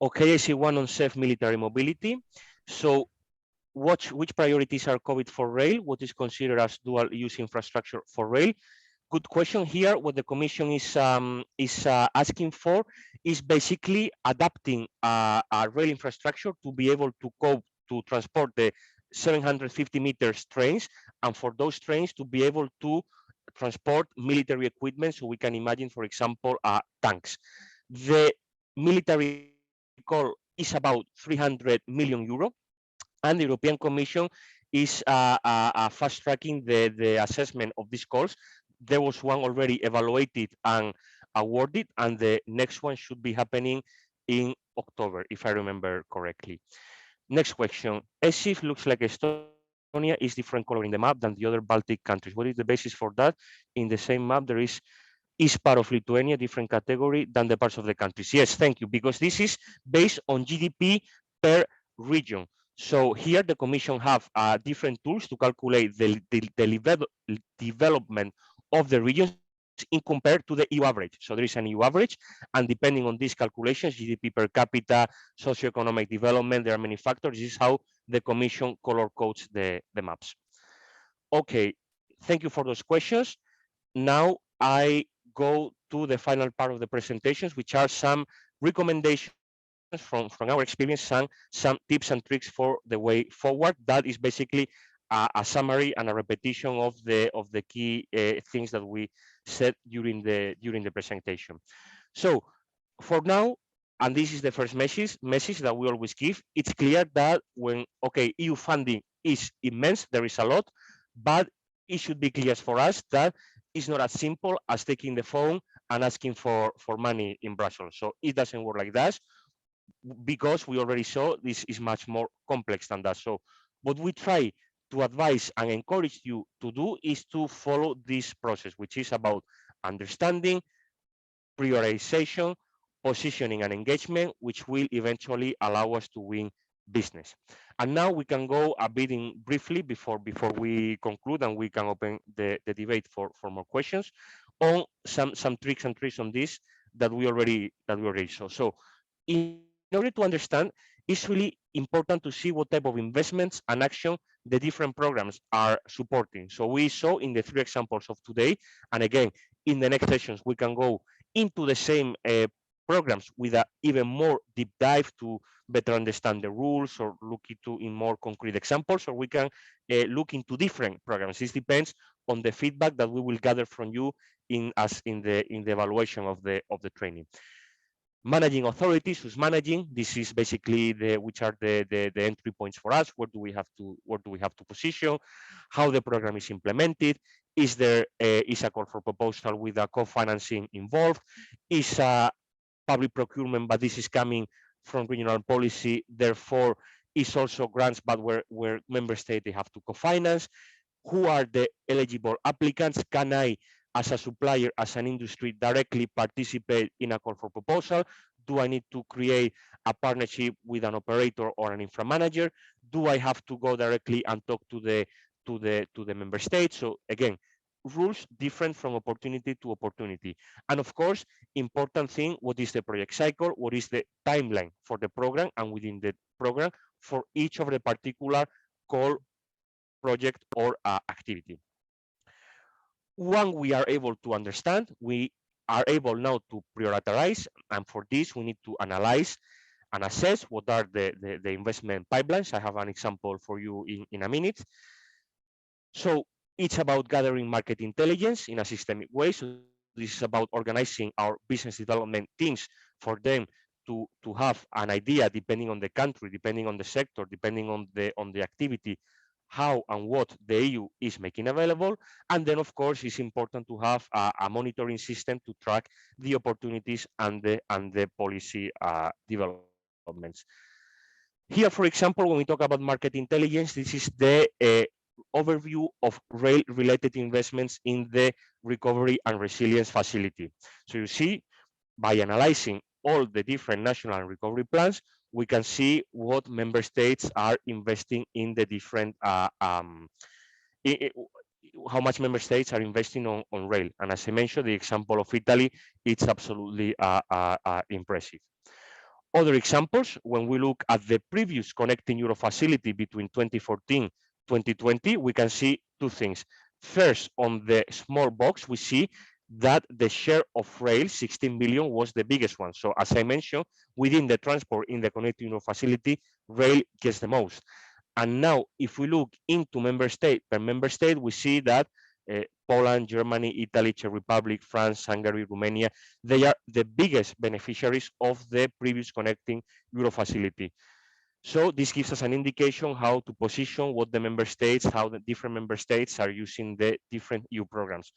Okay, I see one on safe military mobility. So which priorities are COVID for rail? What is considered as dual use infrastructure for rail? Good question. Here what the commission is asking for is basically adapting a rail infrastructure to be able to cope to transport the 750 meters trains, and for those trains to be able to transport military equipment. So we can imagine, for example, tanks. The military call is about 300 million euro, and the European Commission is fast tracking the assessment of these calls. There was one already evaluated and awarded, and the next one should be happening in October, if I remember correctly. Next question. ESIF looks like Estonia is different color in the map than the other Baltic countries. What is the basis for that? In the same map, there is part of Lithuania, different category than the parts of the countries. Yes, thank you, because this is based on GDP per region. So here the Commission have different tools to calculate the development of the regions in compared to the EU average. So there is an EU average, and depending on these calculations, GDP per capita, socioeconomic development, there are many factors. This is how the Commission color codes the maps. Okay, thank you for those questions. Now I go to the final part of the presentations, which are some recommendations from our experience and some tips and tricks for the way forward. That is basically a summary and a repetition of the key things that we said during the presentation. So for now, and this is the first message that we always give, it's clear that when, okay, EU funding is immense, there is a lot, but it should be clear for us that it's not as simple as taking the phone and asking for money in Brussels. So it doesn't work like that, because we already saw this is much more complex than that. So what we try to advise and encourage you to do is to follow this process, which is about understanding, prioritization, positioning, and engagement, which will eventually allow us to win business. And now we can go a bit in briefly before we conclude, and we can open the debate for more questions on some tricks and tricks on this that we already saw. So in order to understand, it's really important to see what type of investments and action the different programs are supporting. So we saw in the three examples of today, and again, in the next sessions, we can go into the same programs with a even more deep dive to better understand the rules, or look into in more concrete examples, or we can look into different programs. This depends on the feedback that we will gather from you in the evaluation of the training. Managing authorities, who's managing, this is basically which are the entry points for us. Where do we have to position, how the program is implemented, is there is a call for proposal with a co-financing involved, is a public procurement, but this is coming from regional policy, therefore is also grants, but where member state they have to co-finance. Who are the eligible applicants? Can I, as a supplier, as an industry, directly participate in a call for proposal? Do I need to create a partnership with an operator or an infra manager? Do I have to go directly and talk to the member state? So again, rules different from opportunity to opportunity. And of course, important thing, what is the project cycle? What is the timeline for the program, and within the program for each of the particular call, project, or activity. When we are able to understand, we are able now to prioritize, and for this we need to analyze and assess what are the investment pipelines. I have an example for you in a minute. So it's about gathering market intelligence in a systemic way. So this is about organizing our business development teams for them to have an idea, depending on the country, depending on the sector, depending on the activity, how and what the EU is making available. And then, of course, it's important to have a monitoring system to track the opportunities and the policy developments. Here, for example, when we talk about market intelligence, this is the overview of rail-related investments in the recovery and resilience facility. So you see, by analyzing all the different national and recovery plans, we can see what member states are investing in the different, how much member states are investing on rail. And as I mentioned, the example of Italy, it's absolutely impressive. Other examples, when we look at the previous Connecting Euro facility between 2014 2020, we can see two things. First, on the small box, we see that the share of rail, 16 billion, was the biggest one. So as I mentioned, within the transport in the Connecting Euro facility, rail gets the most. And now, if we look into member state per member state, we see that Poland, Germany, Italy, Czech Republic, France, Hungary, Romania, they are the biggest beneficiaries of the previous Connecting Euro facility. So this gives us an indication how to position what the member states, how the different member states are using the different EU programs.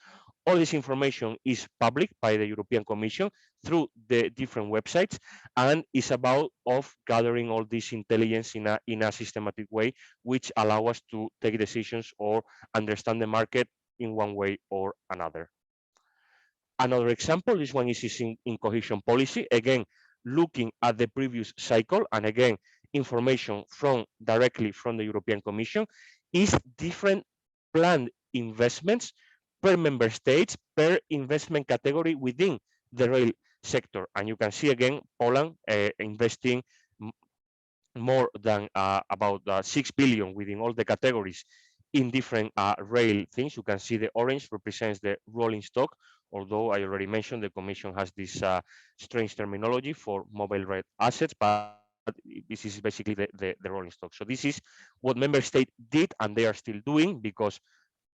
All this information is public by the European Commission through the different websites, and is about of gathering all this intelligence in a systematic way, which allow us to take decisions or understand the market in one way or another. Another example, this one is in cohesion policy. Again, looking at the previous cycle, and again, information from directly from the European Commission, is different planned investments per member states, per investment category within the rail sector. And you can see again, Poland investing more than about 6 billion within all the categories in different rail things. You can see the orange represents the rolling stock, although I already mentioned the Commission has this strange terminology for mobile rail assets, but this is basically the rolling stock. So this is what member state did and they are still doing, because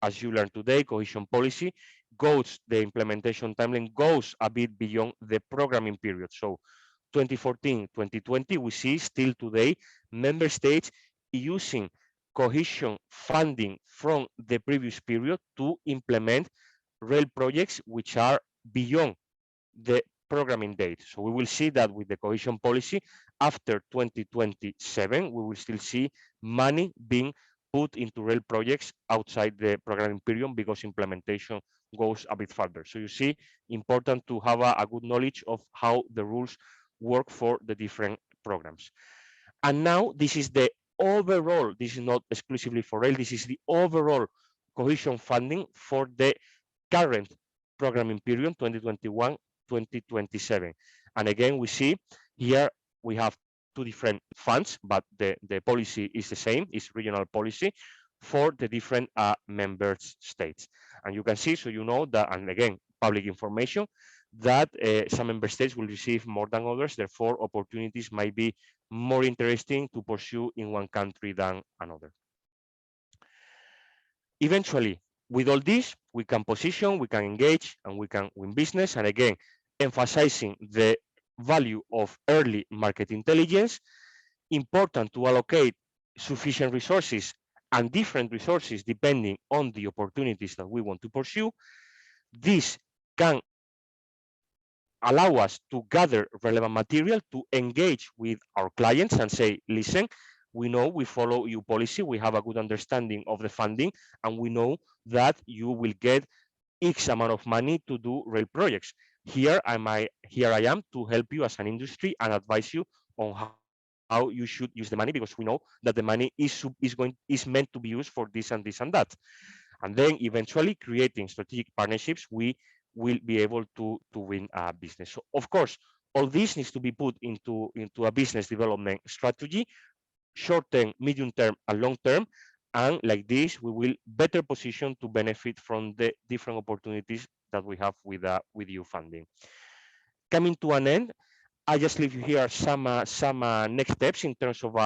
as you learned today, cohesion policy goes, the implementation timeline goes a bit beyond the programming period. So 2014, 2020, we see still today member states using cohesion funding from the previous period to implement rail projects which are beyond the programming date. So we will see that with the cohesion policy after 2027, we will still see money being put into rail projects outside the programming period because implementation goes a bit further. So you see, important to have a good knowledge of how the rules work for the different programs. And now this is the overall, this is not exclusively for rail, this is the overall cohesion funding for the current programming period 2021-2027. And again, we see here we have two different funds, but the policy is the same, it's regional policy for the different member states. And you can see, so you know that, and again, public information, that some member states will receive more than others, therefore opportunities might be more interesting to pursue in one country than another. Eventually, with all this, we can position, we can engage, and we can win business. And again, emphasizing the value of early market intelligence, important to allocate sufficient resources and different resources depending on the opportunities that we want to pursue. This can allow us to gather relevant material to engage with our clients and say, listen, we know we follow EU policy, we have a good understanding of the funding, and we know that you will get X amount of money to do rail projects. Here I am to help you as an industry and advise you on how you should use the money, because we know that the money is meant to be used for this and this and that. And then eventually creating strategic partnerships, we will be able to win a business. So of course, all this needs to be put into a business development strategy, short term, medium term, and long term. And like this, we will better position to benefit from the different opportunities that we have with EU funding. Coming to an end, I just leave you here some next steps in terms of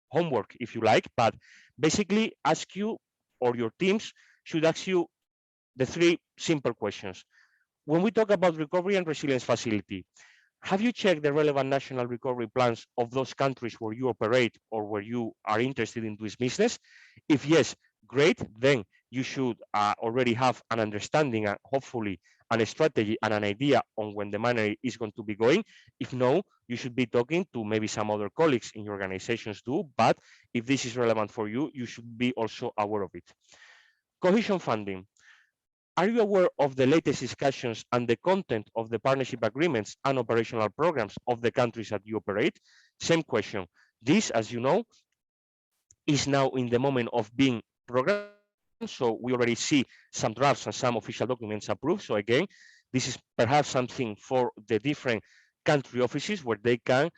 homework, if you like, but basically ask you, or your teams should ask you, the three simple questions. When we talk about recovery and resilience facility, Have you checked the relevant national recovery plans of those countries where you operate or where you are interested in this business? If yes, great, then you should already have an understanding and hopefully and a strategy and an idea on when the money is going to be going. If no, you should be talking to maybe some other colleagues in your organizations too. But if this is relevant for you, you should be also aware of it. Cohesion funding. Are you aware of the latest discussions and the content of the partnership agreements and operational programs of the countries that you operate? Same question. This, as you know, is now in the moment of being programmed. So we already see some drafts and some official documents approved. So again, this is perhaps something for the different country offices where they can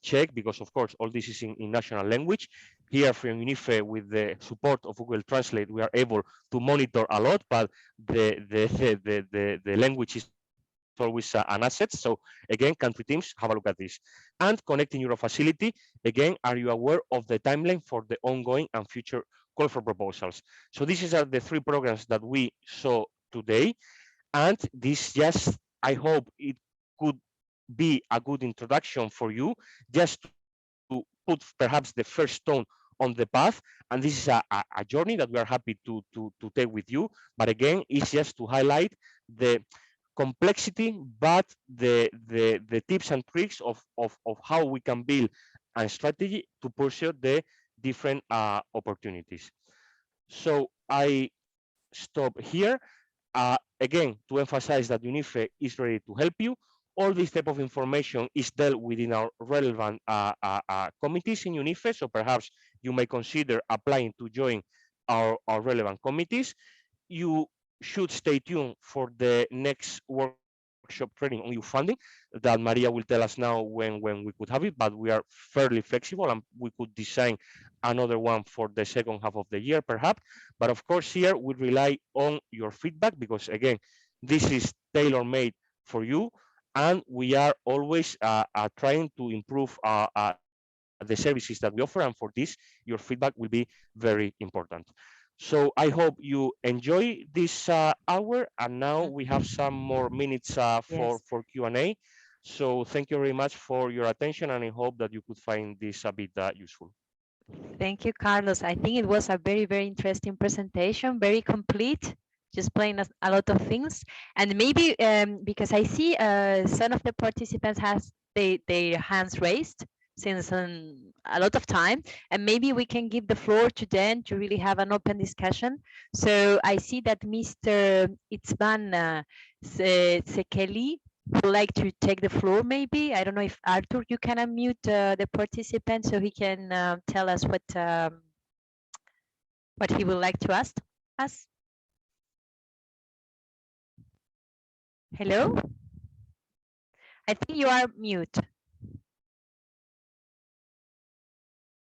check, because of course all this is in national language. Here from UNIFE, with the support of Google Translate, we are able to monitor a lot, but the language is always an asset. So again, country teams, have a look at this. And connecting Euro facility, again, are you aware of the timeline for the ongoing and future call for proposals? So these are the three programs that we saw today. And this just, I hope it could be a good introduction for you, just to put perhaps the first stone on the path. And this is a journey that we are happy to take with you. But again, it's just to highlight the complexity, but the tips and tricks of how we can build a strategy to pursue the different opportunities. So I stop here. Again, to emphasize that UNIFE is ready to help you. All this type of information is dealt within our relevant committees in UNIFE, so perhaps you may consider applying to join our relevant committees. You should stay tuned for the next workshop training on EU funding that Maria will tell us now when we could have it, but we are fairly flexible and we could design another one for the second half of the year, perhaps. But of course, here we rely on your feedback because, again, this is tailor made for you. And we are always trying to improve the services that we offer. And for this, your feedback will be very important. So I hope you enjoy this hour. And now we have some more minutes Yes. for Q&A. So thank you very much for your attention, and I hope that you could find this a bit useful. Thank you, Carlos. I think it was a very, very interesting presentation, very complete, just playing a lot of things. And maybe because I see some of the participants has their hands raised since a lot of time, and maybe we can give the floor to them to really have an open discussion. So I see that Mr. Itzvan Sekeli would like to take the floor, maybe. I don't know if Arthur, you can unmute the participant so he can tell us what he would like to ask us. Hello? I think you are mute.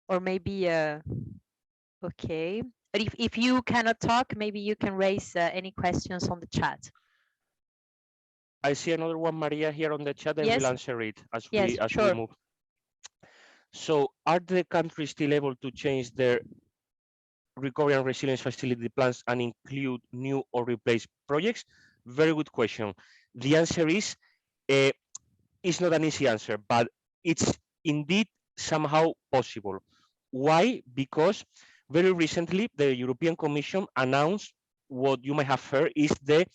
Or maybe, okay. But if you cannot talk, maybe you can raise any questions on the chat. I see another one, Maria, here on the chat. I will Yes, answer it yes, as we sure. move. So are the countries still able to change their recovery and resilience facility plans and include new or replace projects? Very good question. The answer is uh, it's not an easy answer, but it's indeed somehow possible. Why? Because very recently the European Commission announced what you may have heard is the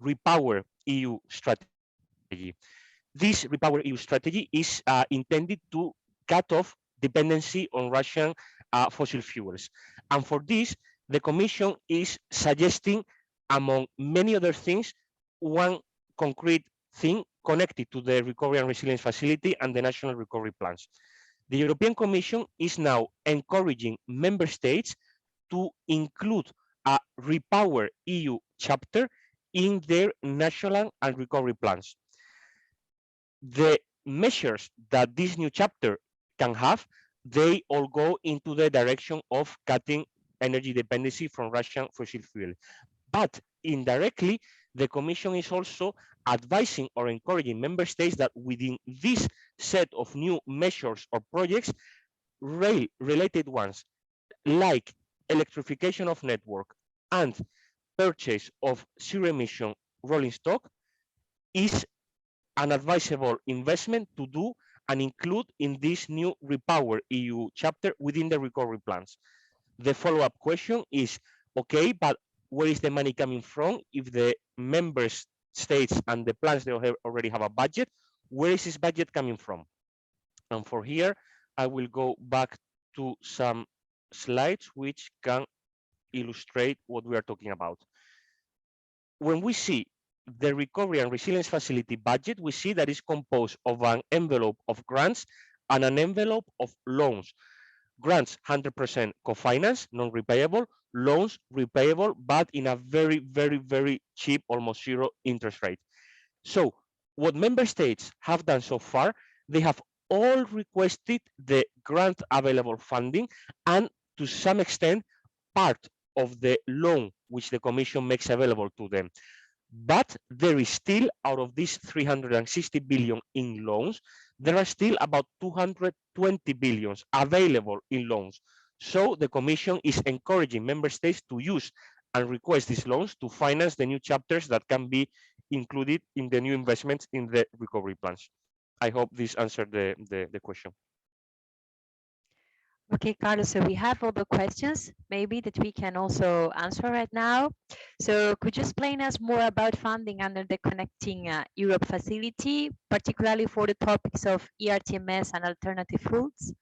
Repower EU strategy. This Repower EU strategy is intended to cut off dependency on Russian fossil fuels. And for this, the Commission is suggesting, among many other things, one concrete thing connected to the Recovery and Resilience Facility and the national recovery plans. The European Commission is now encouraging member states to include a Repower EU chapter in their national and recovery plans. The measures that this new chapter can have, they all go into the direction of cutting energy dependency from Russian fossil fuel. But indirectly, the Commission is also advising or encouraging member states that within this set of new measures or projects, rail related ones like electrification of network and purchase of zero emission rolling stock is an advisable investment to do and include in this new Repower EU chapter within the recovery plans. The follow-up question is, okay, but where is the money coming from? If the member states and the plans they already have a budget, where is this budget coming from? And for here, I will go back to some slides which can illustrate what we are talking about. When we see the Recovery and Resilience Facility budget, we see that it's composed of an envelope of grants and an envelope of loans. Grants 100% co-finance, non-repayable, loans repayable, but in a very, very, very cheap, almost zero interest rate. So what member states have done so far, they have all requested the grant available funding and to some extent part of the loan which the Commission makes available to them. But there is still, out of these 360 billion in loans, there are still about 220 billions available in loans. So the Commission is encouraging member states to use and request these loans to finance the new chapters that can be included in the new investments in the recovery plans. I hope this answered the question. Okay, Carlos, so we have all the questions maybe that we can also answer right now. So could you explain us more about funding under the Connecting Europe facility, particularly for the topics of ERTMS and alternative fuels?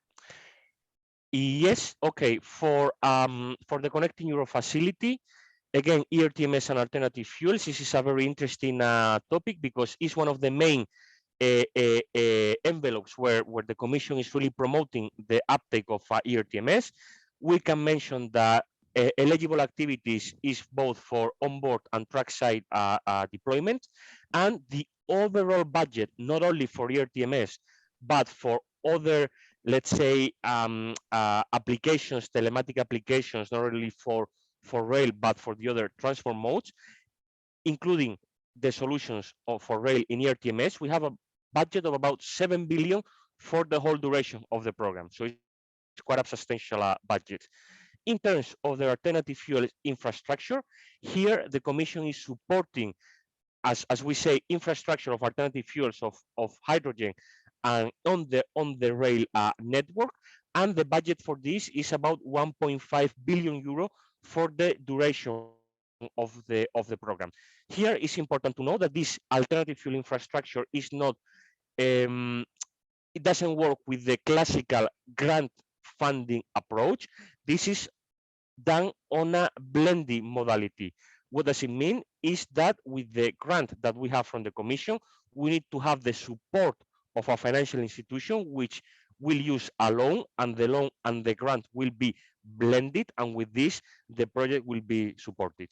Yes, okay. For the Connecting Euro facility, again, ERTMS and alternative fuels, this is a very interesting topic because it's one of the main envelopes where the Commission is really promoting the uptake of ERTMS. We can mention that eligible activities is both for onboard and trackside deployment, and the overall budget, not only for ERTMS, but for other, let's say, applications, telematic applications, not only for rail, but for the other transport modes, including the solutions for rail in ERTMS, we have a budget of about 7 billion for the whole duration of the program. So it's quite a substantial budget. In terms of the alternative fuel infrastructure, here the Commission is supporting, as we say, infrastructure of alternative fuels of hydrogen and on the rail network. And the budget for this is about 1.5 billion euro for the duration of the program. Here it's important to know that this alternative fuel infrastructure is not it doesn't work with the classical grant funding approach. This is done on a blending modality. What does it mean? Is that with the grant that we have from the Commission, we need to have the support of a financial institution which will use a loan, and the loan and the grant will be blended, and with this, the project will be supported.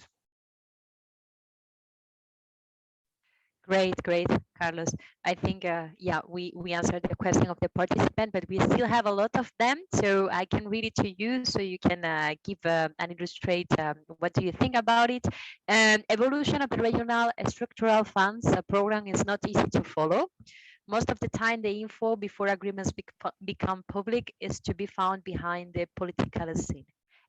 Great, great, Carlos. I think, yeah, we answered the question of the participant, but we still have a lot of them. So I can read it to you so you can give and illustrate what do you think about it. Evolution of the regional structural funds program is not easy to follow. Most of the time, the info before agreements become public is to be found behind the political scene.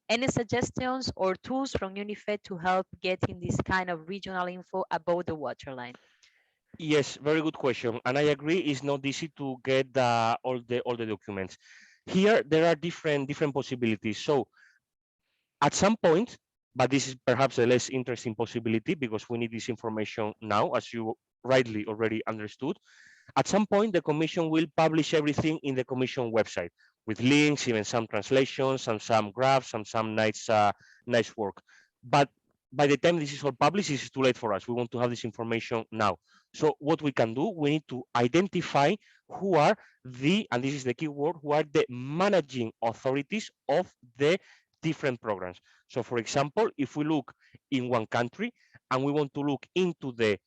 Any suggestions or tools from UNIFE to help getting this kind of regional info above the waterline? Yes, very good question, and I agree. It's not easy to get all the documents. Here, there are different possibilities. So, at some point, but this is perhaps a less interesting possibility because we need this information now, as you rightly already understood. At some point, the Commission will publish everything in the Commission website with links, even some translations, and some graphs, and some nice work. But by the time this is all published, it's too late for us. We want to have this information now. So what we can do, we need to identify who are and this is the key word, who are the managing authorities of the different programs. So for example, if we look in one country and we want to look into the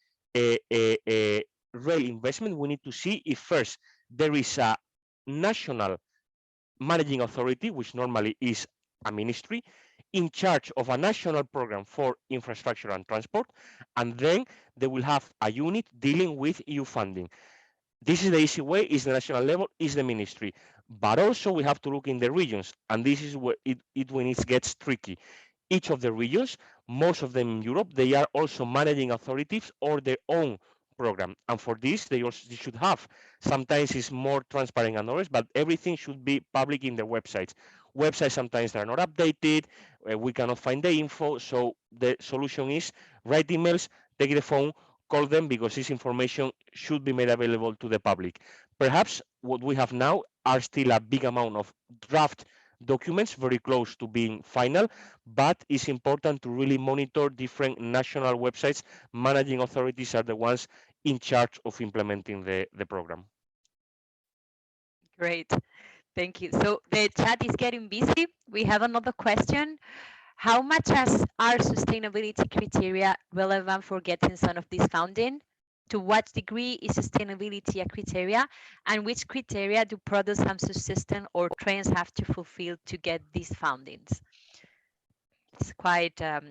rail investment, we need to see if first there is a national managing authority, which normally is a ministry, in charge of a national program for infrastructure and transport, and then they will have a unit dealing with EU funding. This is the easy way, is the national level, is the ministry. But also we have to look in the regions, and this is where when it gets tricky. Each of the regions, most of them in Europe, they are also managing authorities or their own program. And for this, they should have. Sometimes it's more transparent than others, but everything should be public in their websites. Websites sometimes are not updated. We cannot find the info. So the solution is write emails, take the phone, call them because this information should be made available to the public. Perhaps what we have now are still a big amount of draft documents very close to being final, but it's important to really monitor different national websites. Managing authorities are the ones in charge of implementing the program. Great. Thank you. So the chat is getting busy. We have another question. How much are sustainability criteria relevant for getting some of this funding? To what degree is sustainability a criteria? And which criteria do products and subsystem or trends have to fulfill to get these fundings? It's quite a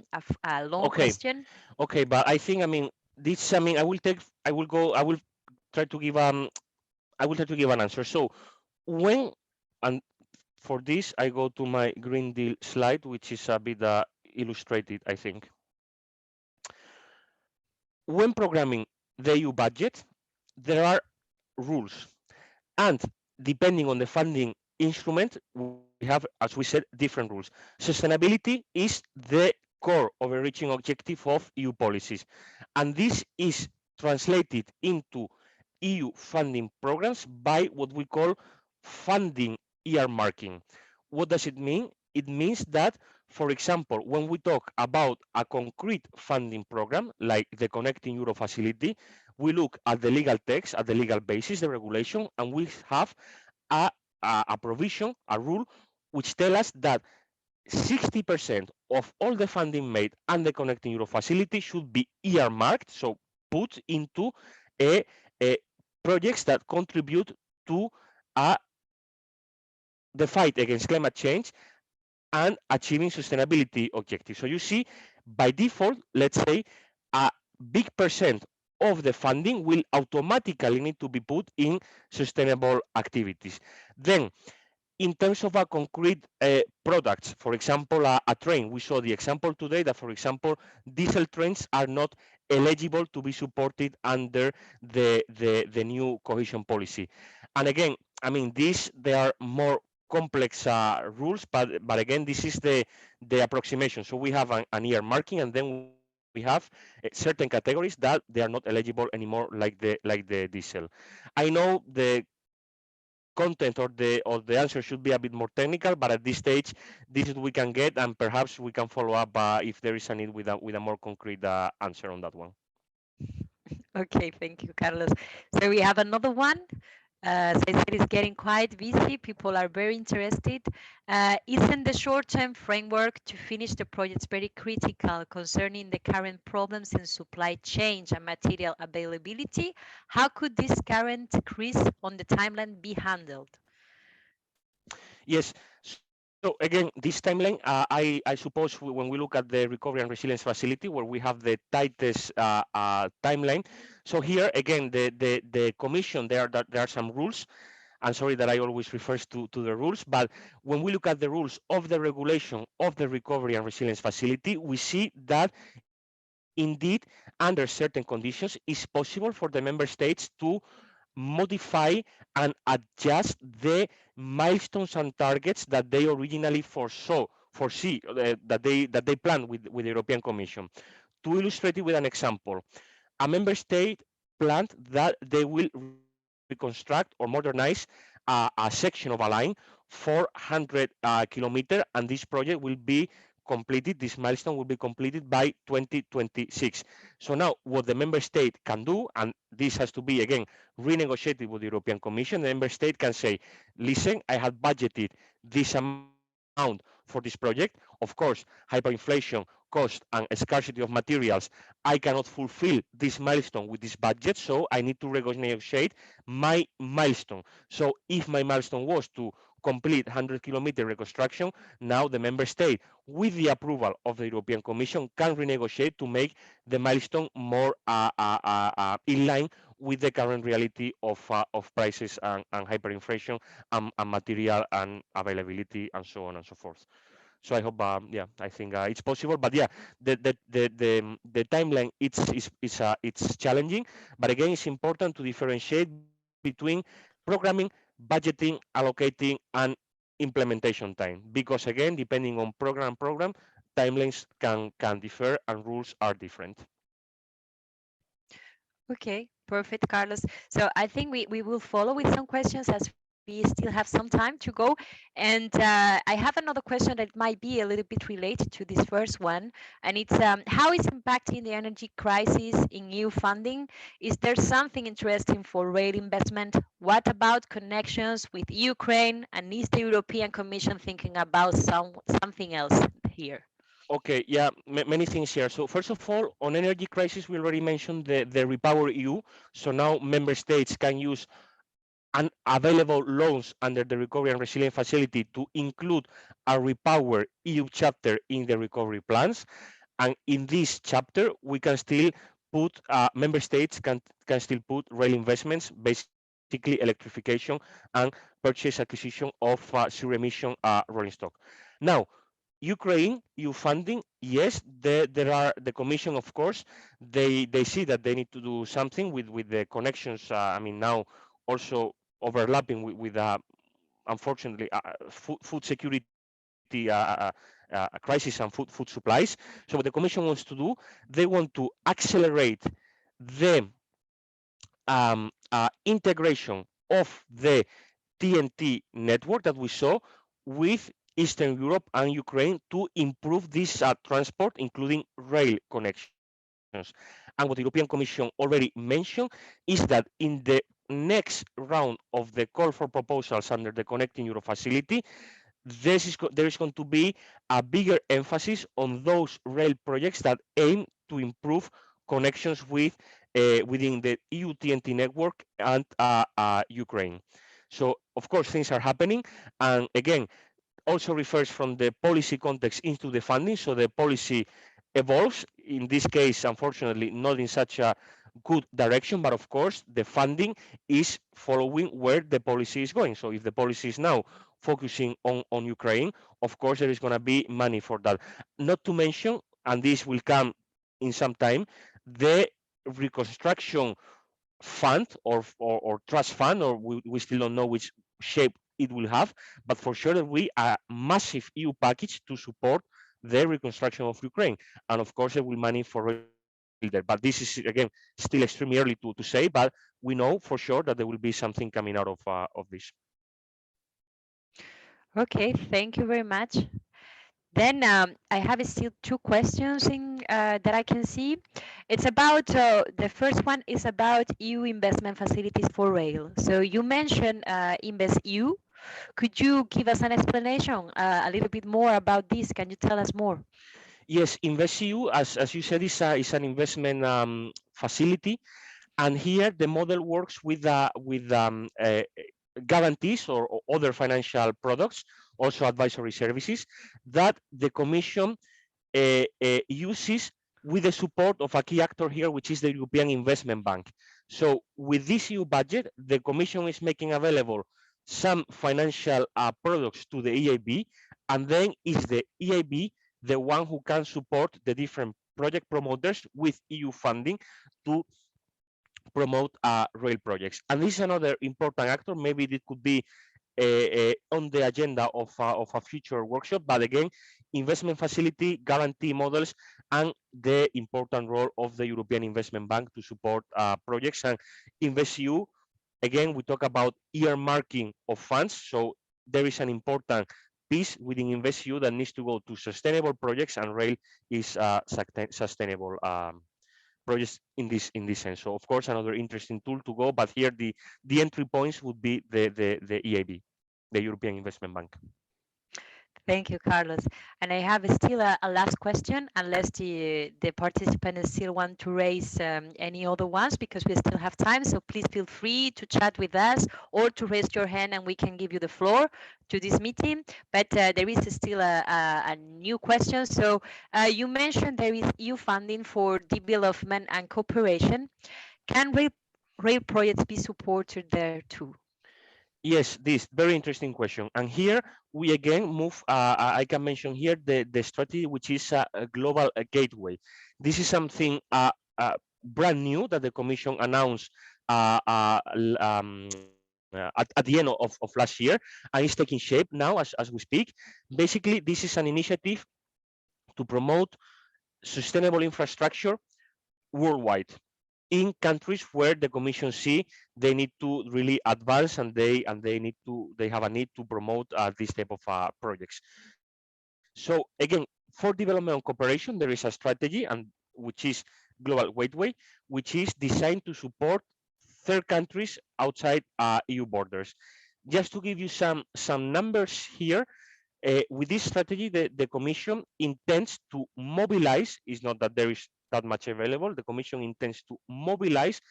long Okay, question. okay, but I think this. I will try to give an answer. So when and for this I go to my Green Deal slide, which is a bit illustrated, I think. When programming the EU budget, there are rules, and depending on the funding instrument, we have, as we said, different rules. Sustainability is the core overreaching objective of EU policies, and this is translated into EU funding programs by what we call funding earmarking. What does it mean? It means that, for example, when we talk about a concrete funding program like the Connecting Euro facility, we look at the legal text, at the legal basis, the regulation, and we have a, a provision, a rule, which tell us that 60% of all the funding made and the Connecting Euro facility should be earmarked, so put into a, a projects that contribute to uh, the fight against climate change and achieving sustainability objectives. So you see, by default, let's say a big percent of the funding will automatically need to be put in sustainable activities. Then in terms of a concrete products, for example, a train, we saw the example today that, for example, diesel trains are not eligible to be supported under the new cohesion policy. And again, these there are more complex rules, but again, this is the approximation. So we have an ear marking, and then we have certain categories that they are not eligible anymore, like the diesel. I know the content or the answer should be a bit more technical, but at this stage, this is what we can get, and perhaps we can follow up if there is a need with a more concrete answer on that one. Okay, thank you, Carlos. So we have another one. As I said, it's getting quite busy. People are very interested. Isn't the short-term framework to finish the projects very critical concerning the current problems in supply chain and material availability? How could this current decrease on the timeline be handled? Yes. So again, this timeline, I suppose when we look at the recovery and resilience facility, where we have the tightest timeline. So here again, the commission, there are some rules. I'm sorry that I always refers to the rules, but when we look at the rules of the regulation of the recovery and resilience facility, we see that indeed, under certain conditions, it's possible for the member states to modify and adjust the milestones and targets that they originally foresee that they plan with the European Commission. To illustrate it with an example, a member state planned that they will reconstruct or modernize a section of a line 400 kilometer, and this project will be completed, this milestone will be completed by 2026. So now what the member state can do, and this has to be again renegotiated with the European Commission, the member state can say, listen, I have budgeted this amount for this project. Of course, hyperinflation, cost, and scarcity of materials, I cannot fulfill this milestone with this budget, so I need to renegotiate my milestone. So if my milestone was to complete 100-kilometer reconstruction, now the member state, with the approval of the European Commission, can renegotiate to make the milestone more in line with the current reality of prices and hyperinflation and material and availability and so on and so forth. So I hope, yeah, I think it's possible. But yeah, the timeline it's challenging. But again, it's important to differentiate between programming, budgeting, allocating, and implementation time. Because again, depending on program, timelines can differ and rules are different. Okay, perfect, Carlos. So I think we will follow with some questions as we still have some time to go. And I have another question that might be a little bit related to this first one. And it's how is impacting the energy crisis in EU funding? Is there something interesting for rail investment? What about connections with Ukraine? And is the European Commission thinking about something else here? Okay, yeah, many things here. So first of all, on energy crisis, we already mentioned the Repower EU. So now member states can use and available loans under the Recovery and Resilience Facility to include a Repower EU chapter in the recovery plans. And in this chapter, we can still put member states can still put rail investments, basically electrification and purchase acquisition of zero emission rolling stock. Now, Ukraine, EU funding, yes, there are the Commission, of course, they see that they need to do something with the connections. I mean, now also overlapping with unfortunately, food security crisis and food supplies. So what the Commission wants to do, they want to accelerate the integration of the TNT network that we saw with Eastern Europe and Ukraine to improve this transport, including rail connections. And what the European Commission already mentioned is that in the next round of the call for proposals under the Connecting Europe facility, there is going to be a bigger emphasis on those rail projects that aim to improve connections within the EU TNT network and Ukraine. So of course things are happening, and again also refers from the policy context into the funding. So the policy evolves. In this case, unfortunately, not in such a good direction, but of course, the funding is following where the policy is going. So if the policy is now focusing on Ukraine, of course, there is going to be money for that. Not to mention, and this will come in some time, the reconstruction fund or trust fund, or we still don't know which shape it will have, but for sure there will be a massive EU package to support the reconstruction of Ukraine. And of course, there will be money for rail there. But this is, again, still extremely early to say, but we know for sure that there will be something coming out of this. Okay, thank you very much. Then I have still two questions that I can see. It's about the first one is about EU investment facilities for rail. So you mentioned Invest EU. Could you give us an explanation a little bit more about this? Can you tell us more? Yes, InvestEU, as you said, is an investment facility. And here the model works with guarantees or other financial products, also advisory services that the Commission uses with the support of a key actor here, which is the European Investment Bank. So with this EU budget, the Commission is making available some financial products to the EIB, and then is the EIB the one who can support the different project promoters with EU funding to promote rail projects. And this is another important actor. Maybe it could be on the agenda of a future workshop. But again, investment facility, guarantee models, and the important role of the European Investment Bank to support projects. And InvestEU, again, we talk about earmarking of funds. So there is an important piece within InvestEU that needs to go to sustainable projects, and rail is sustainable projects in this sense. So of course another interesting tool to go, but here the entry points would be the EIB, the European Investment Bank. Thank you, Carlos. And I have still a last question, unless the participants still want to raise any other ones, because we still have time. So please feel free to chat with us or to raise your hand and we can give you the floor to this meeting. But there is still a new question. So you mentioned there is EU funding for development and cooperation. Can rail projects be supported there too? Yes, this very interesting question. And here we again move. I can mention here the strategy, which is a global gateway. This is something brand new that the Commission announced at the end of last year, and it's taking shape now as we speak. Basically, this is an initiative to promote sustainable infrastructure worldwide in countries where the commission see they need to really advance, and they have a need to promote this type of projects. So again, for development and cooperation there is a strategy, and which is global gateway, which is designed to support third countries outside EU borders. Just to give you some numbers here, with this strategy, the Commission intends to mobilize, it's not that there is that much available, the Commission intends to mobilize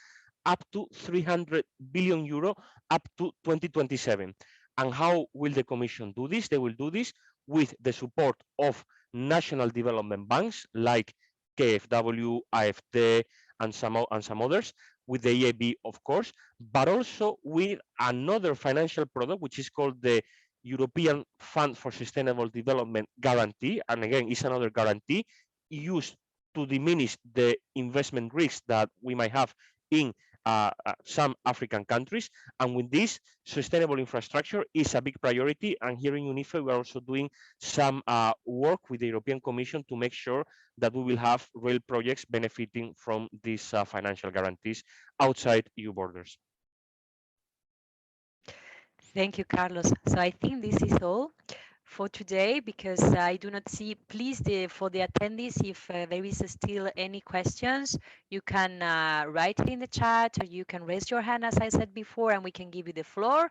up to 300 billion euro up to 2027. And how will the Commission do this? They will do this with the support of national development banks like KfW, AFD, and some others, with the EIB, of course, but also with another financial product which is called the European Fund for Sustainable Development Guarantee. And again, it's another guarantee used to diminish the investment risks that we might have in some African countries. And with this, sustainable infrastructure is a big priority. And here in UNIFE, we are also doing some work with the European Commission to make sure that we will have real projects benefiting from these financial guarantees outside EU borders. Thank you, Carlos. So I think this is all for today, because I do not see, please, for the attendees, if there is still any questions, you can write it in the chat, or you can raise your hand, as I said before, and we can give you the floor.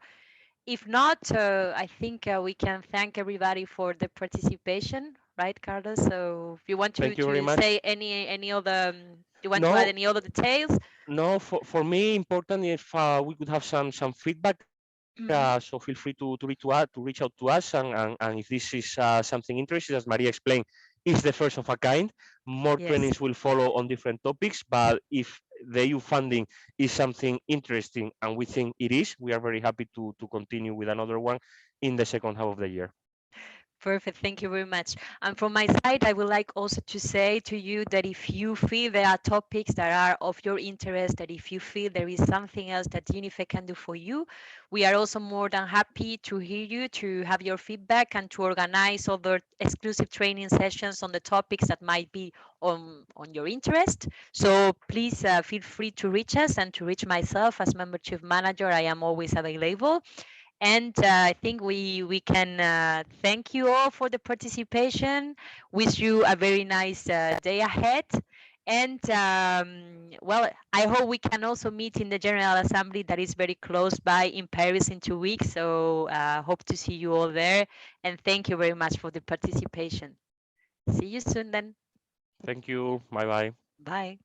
If not, I think we can thank everybody for the participation, right, Carlos? So if you want Thank you very to much. say any other, you want to add No, any other details? no, for me, important if we could have some feedback. So feel Hmm. free to reach out to us, and if this is something interesting, as Maria explained, it's the first of a kind. More trainings Yes. will follow on different topics, but if the EU funding is something interesting and we think it is, we are very happy to continue with another one in the second half of the year. Perfect. Thank you very much. And from my side, I would like also to say to you that if you feel there are topics that are of your interest, that if you feel there is something else that UNIFE can do for you, we are also more than happy to hear you, to have your feedback, and to organize other exclusive training sessions on the topics that might be on your interest. So please feel free to reach us and to reach myself as membership manager. I am always available. And I think we can thank you all for the participation. Wish you a very nice day ahead. And well, I hope we can also meet in the General Assembly that is very close by in Paris in 2 weeks. So hope to see you all there. And thank you very much for the participation. See you soon then. Thank you. Bye bye. Bye.